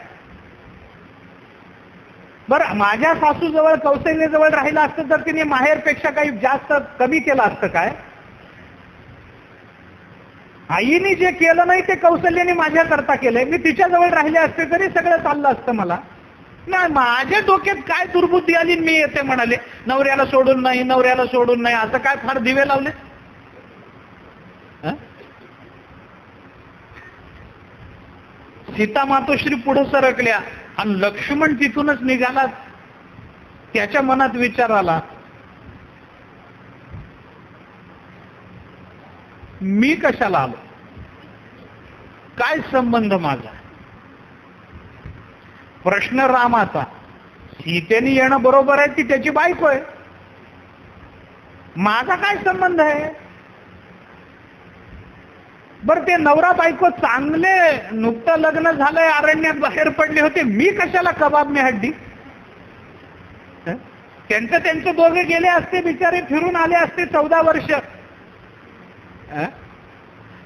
बरं माझ्या सासूजवळ कौशल्यजवळ राहिलं असतं तर तिने माहेरपेक्षा काही जास्त कमी केलं असतं काय? आईने जे केलं नाही ते कौशल्याने माझ्या करता केलंय. मी तिच्याजवळ राहिले असते तरी सगळं चाललं असतं. मला नाही, माझ्या डोक्यात काय दुर्बुद्धी आली, मी येते म्हणाले. नवऱ्याला सोडून नाही, नवऱ्याला सोडून नाही, असं काय फार दिवे लावले? सीता मातोश्री पुढे सरकल्या आणि लक्ष्मण तिथूनच निघाला. त्याच्या मनात विचार आला मी कशाला आलो, काय संबंध माझा? प्रश्न रामाचा. सीतेने येणं बरोबर आहे, ती त्याची बायको आहे, माझा काय संबंध आहे? बरं ते नवरा बायको चांगले, नुकतं लग्न झालंय, अरण्यात बाहेर पडले होते, मी कशाला कबाब मी हड्डी? त्यांचं दोघे गेले असते बिचारे, फिरून आले असते 14 वर्ष.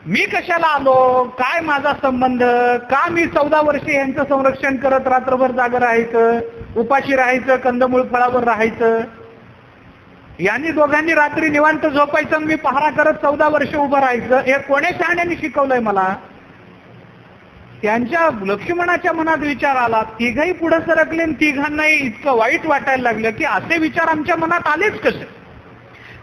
मी कशाला आलो, काय माझा संबंध? का मी 14 वर्ष यांचं संरक्षण करत रात्रभर जागं राहायचं, उपाशी राहायचं, कंदमूळ फळावर राहायचं? यांनी दोघांनी रात्री निवांत झोपायचं, मी पहारा करत 14 वर्ष उभं राहायचं. हे कोण्या शहाण्याने शिकवलंय मला? त्यांच्या लक्ष्मणाच्या मनात विचार आला. तिघही पुढे सरकले आणि तिघांनाही इतकं वाईट वाटायला लागलं की असे विचार आमच्या मनात आलेच कसे?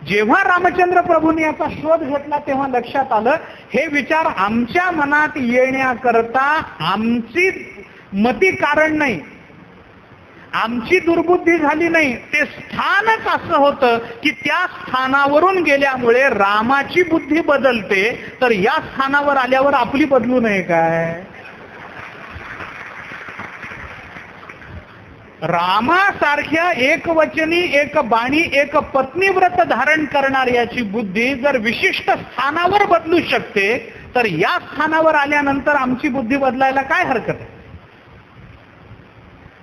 जेव्हा रामचंद्र प्रभूंनी याचा शोध घेतला तेव्हा लक्षात आलं हे विचार आमच्या मनात येण्याकरता आमची मती कारण नाही, आमची दुर्बुद्धी झाली नाही. ते स्थानच असं होतं की त्या स्थानावरून गेल्यामुळे रामाची बुद्धी बदलते, तर या स्थानावर आल्यावर आपली बदलू नये काय? रामासारख्या एकवचनी, एक बाणी, एक पत्नीव्रत धारण करणाऱ्याची बुद्धी जर विशिष्ट स्थानावर बदलू शकते, तर या स्थानावर आल्यानंतर आमची बुद्धी बदलायला काय हरकत आहे?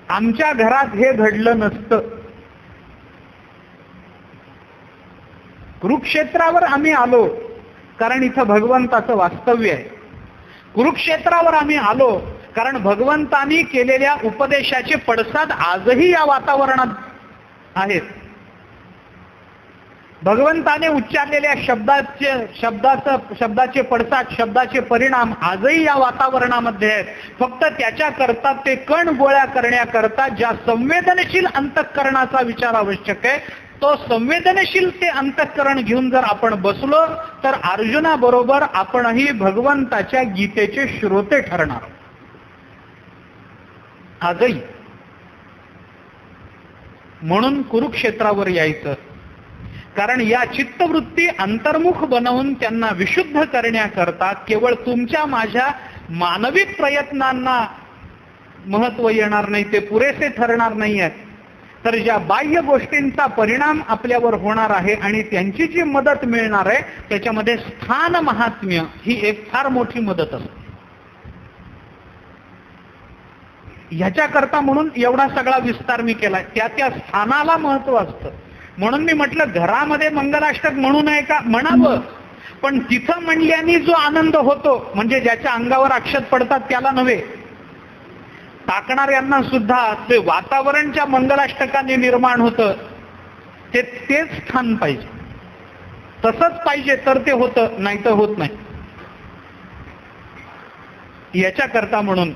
आमच्या घरात हे घडलं नसतं. कुरुक्षेत्रावर आम्ही आलो कारण इथं भगवंताचं वास्तव्य आहे. कुरुक्षेत्रावर आम्ही आलो कारण भगवंतांनी केलेल्या उपदेशाचे पडसाद आजही या वातावरणात आहेत. भगवंताने उच्चारलेल्या शब्दाचे पडसाद, शब्दाचे परिणाम आजही या वातावरणामध्ये आहेत. फक्त त्याच्याकरता ते कण गोळ्या करण्याकरता ज्या संवेदनशील अंतःकरणाचा विचार आवश्यक आहे, तो संवेदनशील ते अंतःकरण घेऊन जर आपण बसलो तर अर्जुनाबरोबर आपणही भगवंताच्या गीतेचे श्रोते ठरणार आजही. म्हणून कुरुक्षेत्रावर यायचं, कारण या चित्तवृत्ती अंतर्मुख बनवून त्यांना विशुद्ध करण्याकरता केवळ तुमच्या माझ्या मानवी प्रयत्नांना महत्व येणार नाही, ते पुरेसे ठरणार नाही आहेत. तर ज्या बाह्य गोष्टींचा परिणाम आपल्यावर होणार आहे आणि त्यांची जी मदत मिळणार आहे त्याच्यामध्ये स्थान महात्म्य ही एक फार मोठी मदत असते. ह्याच्याकरता म्हणून एवढा सगळा विस्तार मी केला. त्या त्या स्थानाला महत्व असतं. म्हणून मी म्हटलं घरामध्ये मंगलाष्टक म्हणू नये का? म्हणावं, पण तिथं म्हणल्याने जो आनंद होतो म्हणजे ज्याच्या अंगावर अक्षत पडतात त्याला नव्हे, टाकणाऱ्यांना सुद्धा ते वातावरणच्या मंगलाष्टकाने निर्माण होतं. तेच स्थान पाहिजे, तसंच पाहिजे तर ते होतं, नाही तर होत नाही. याच्याकरता म्हणून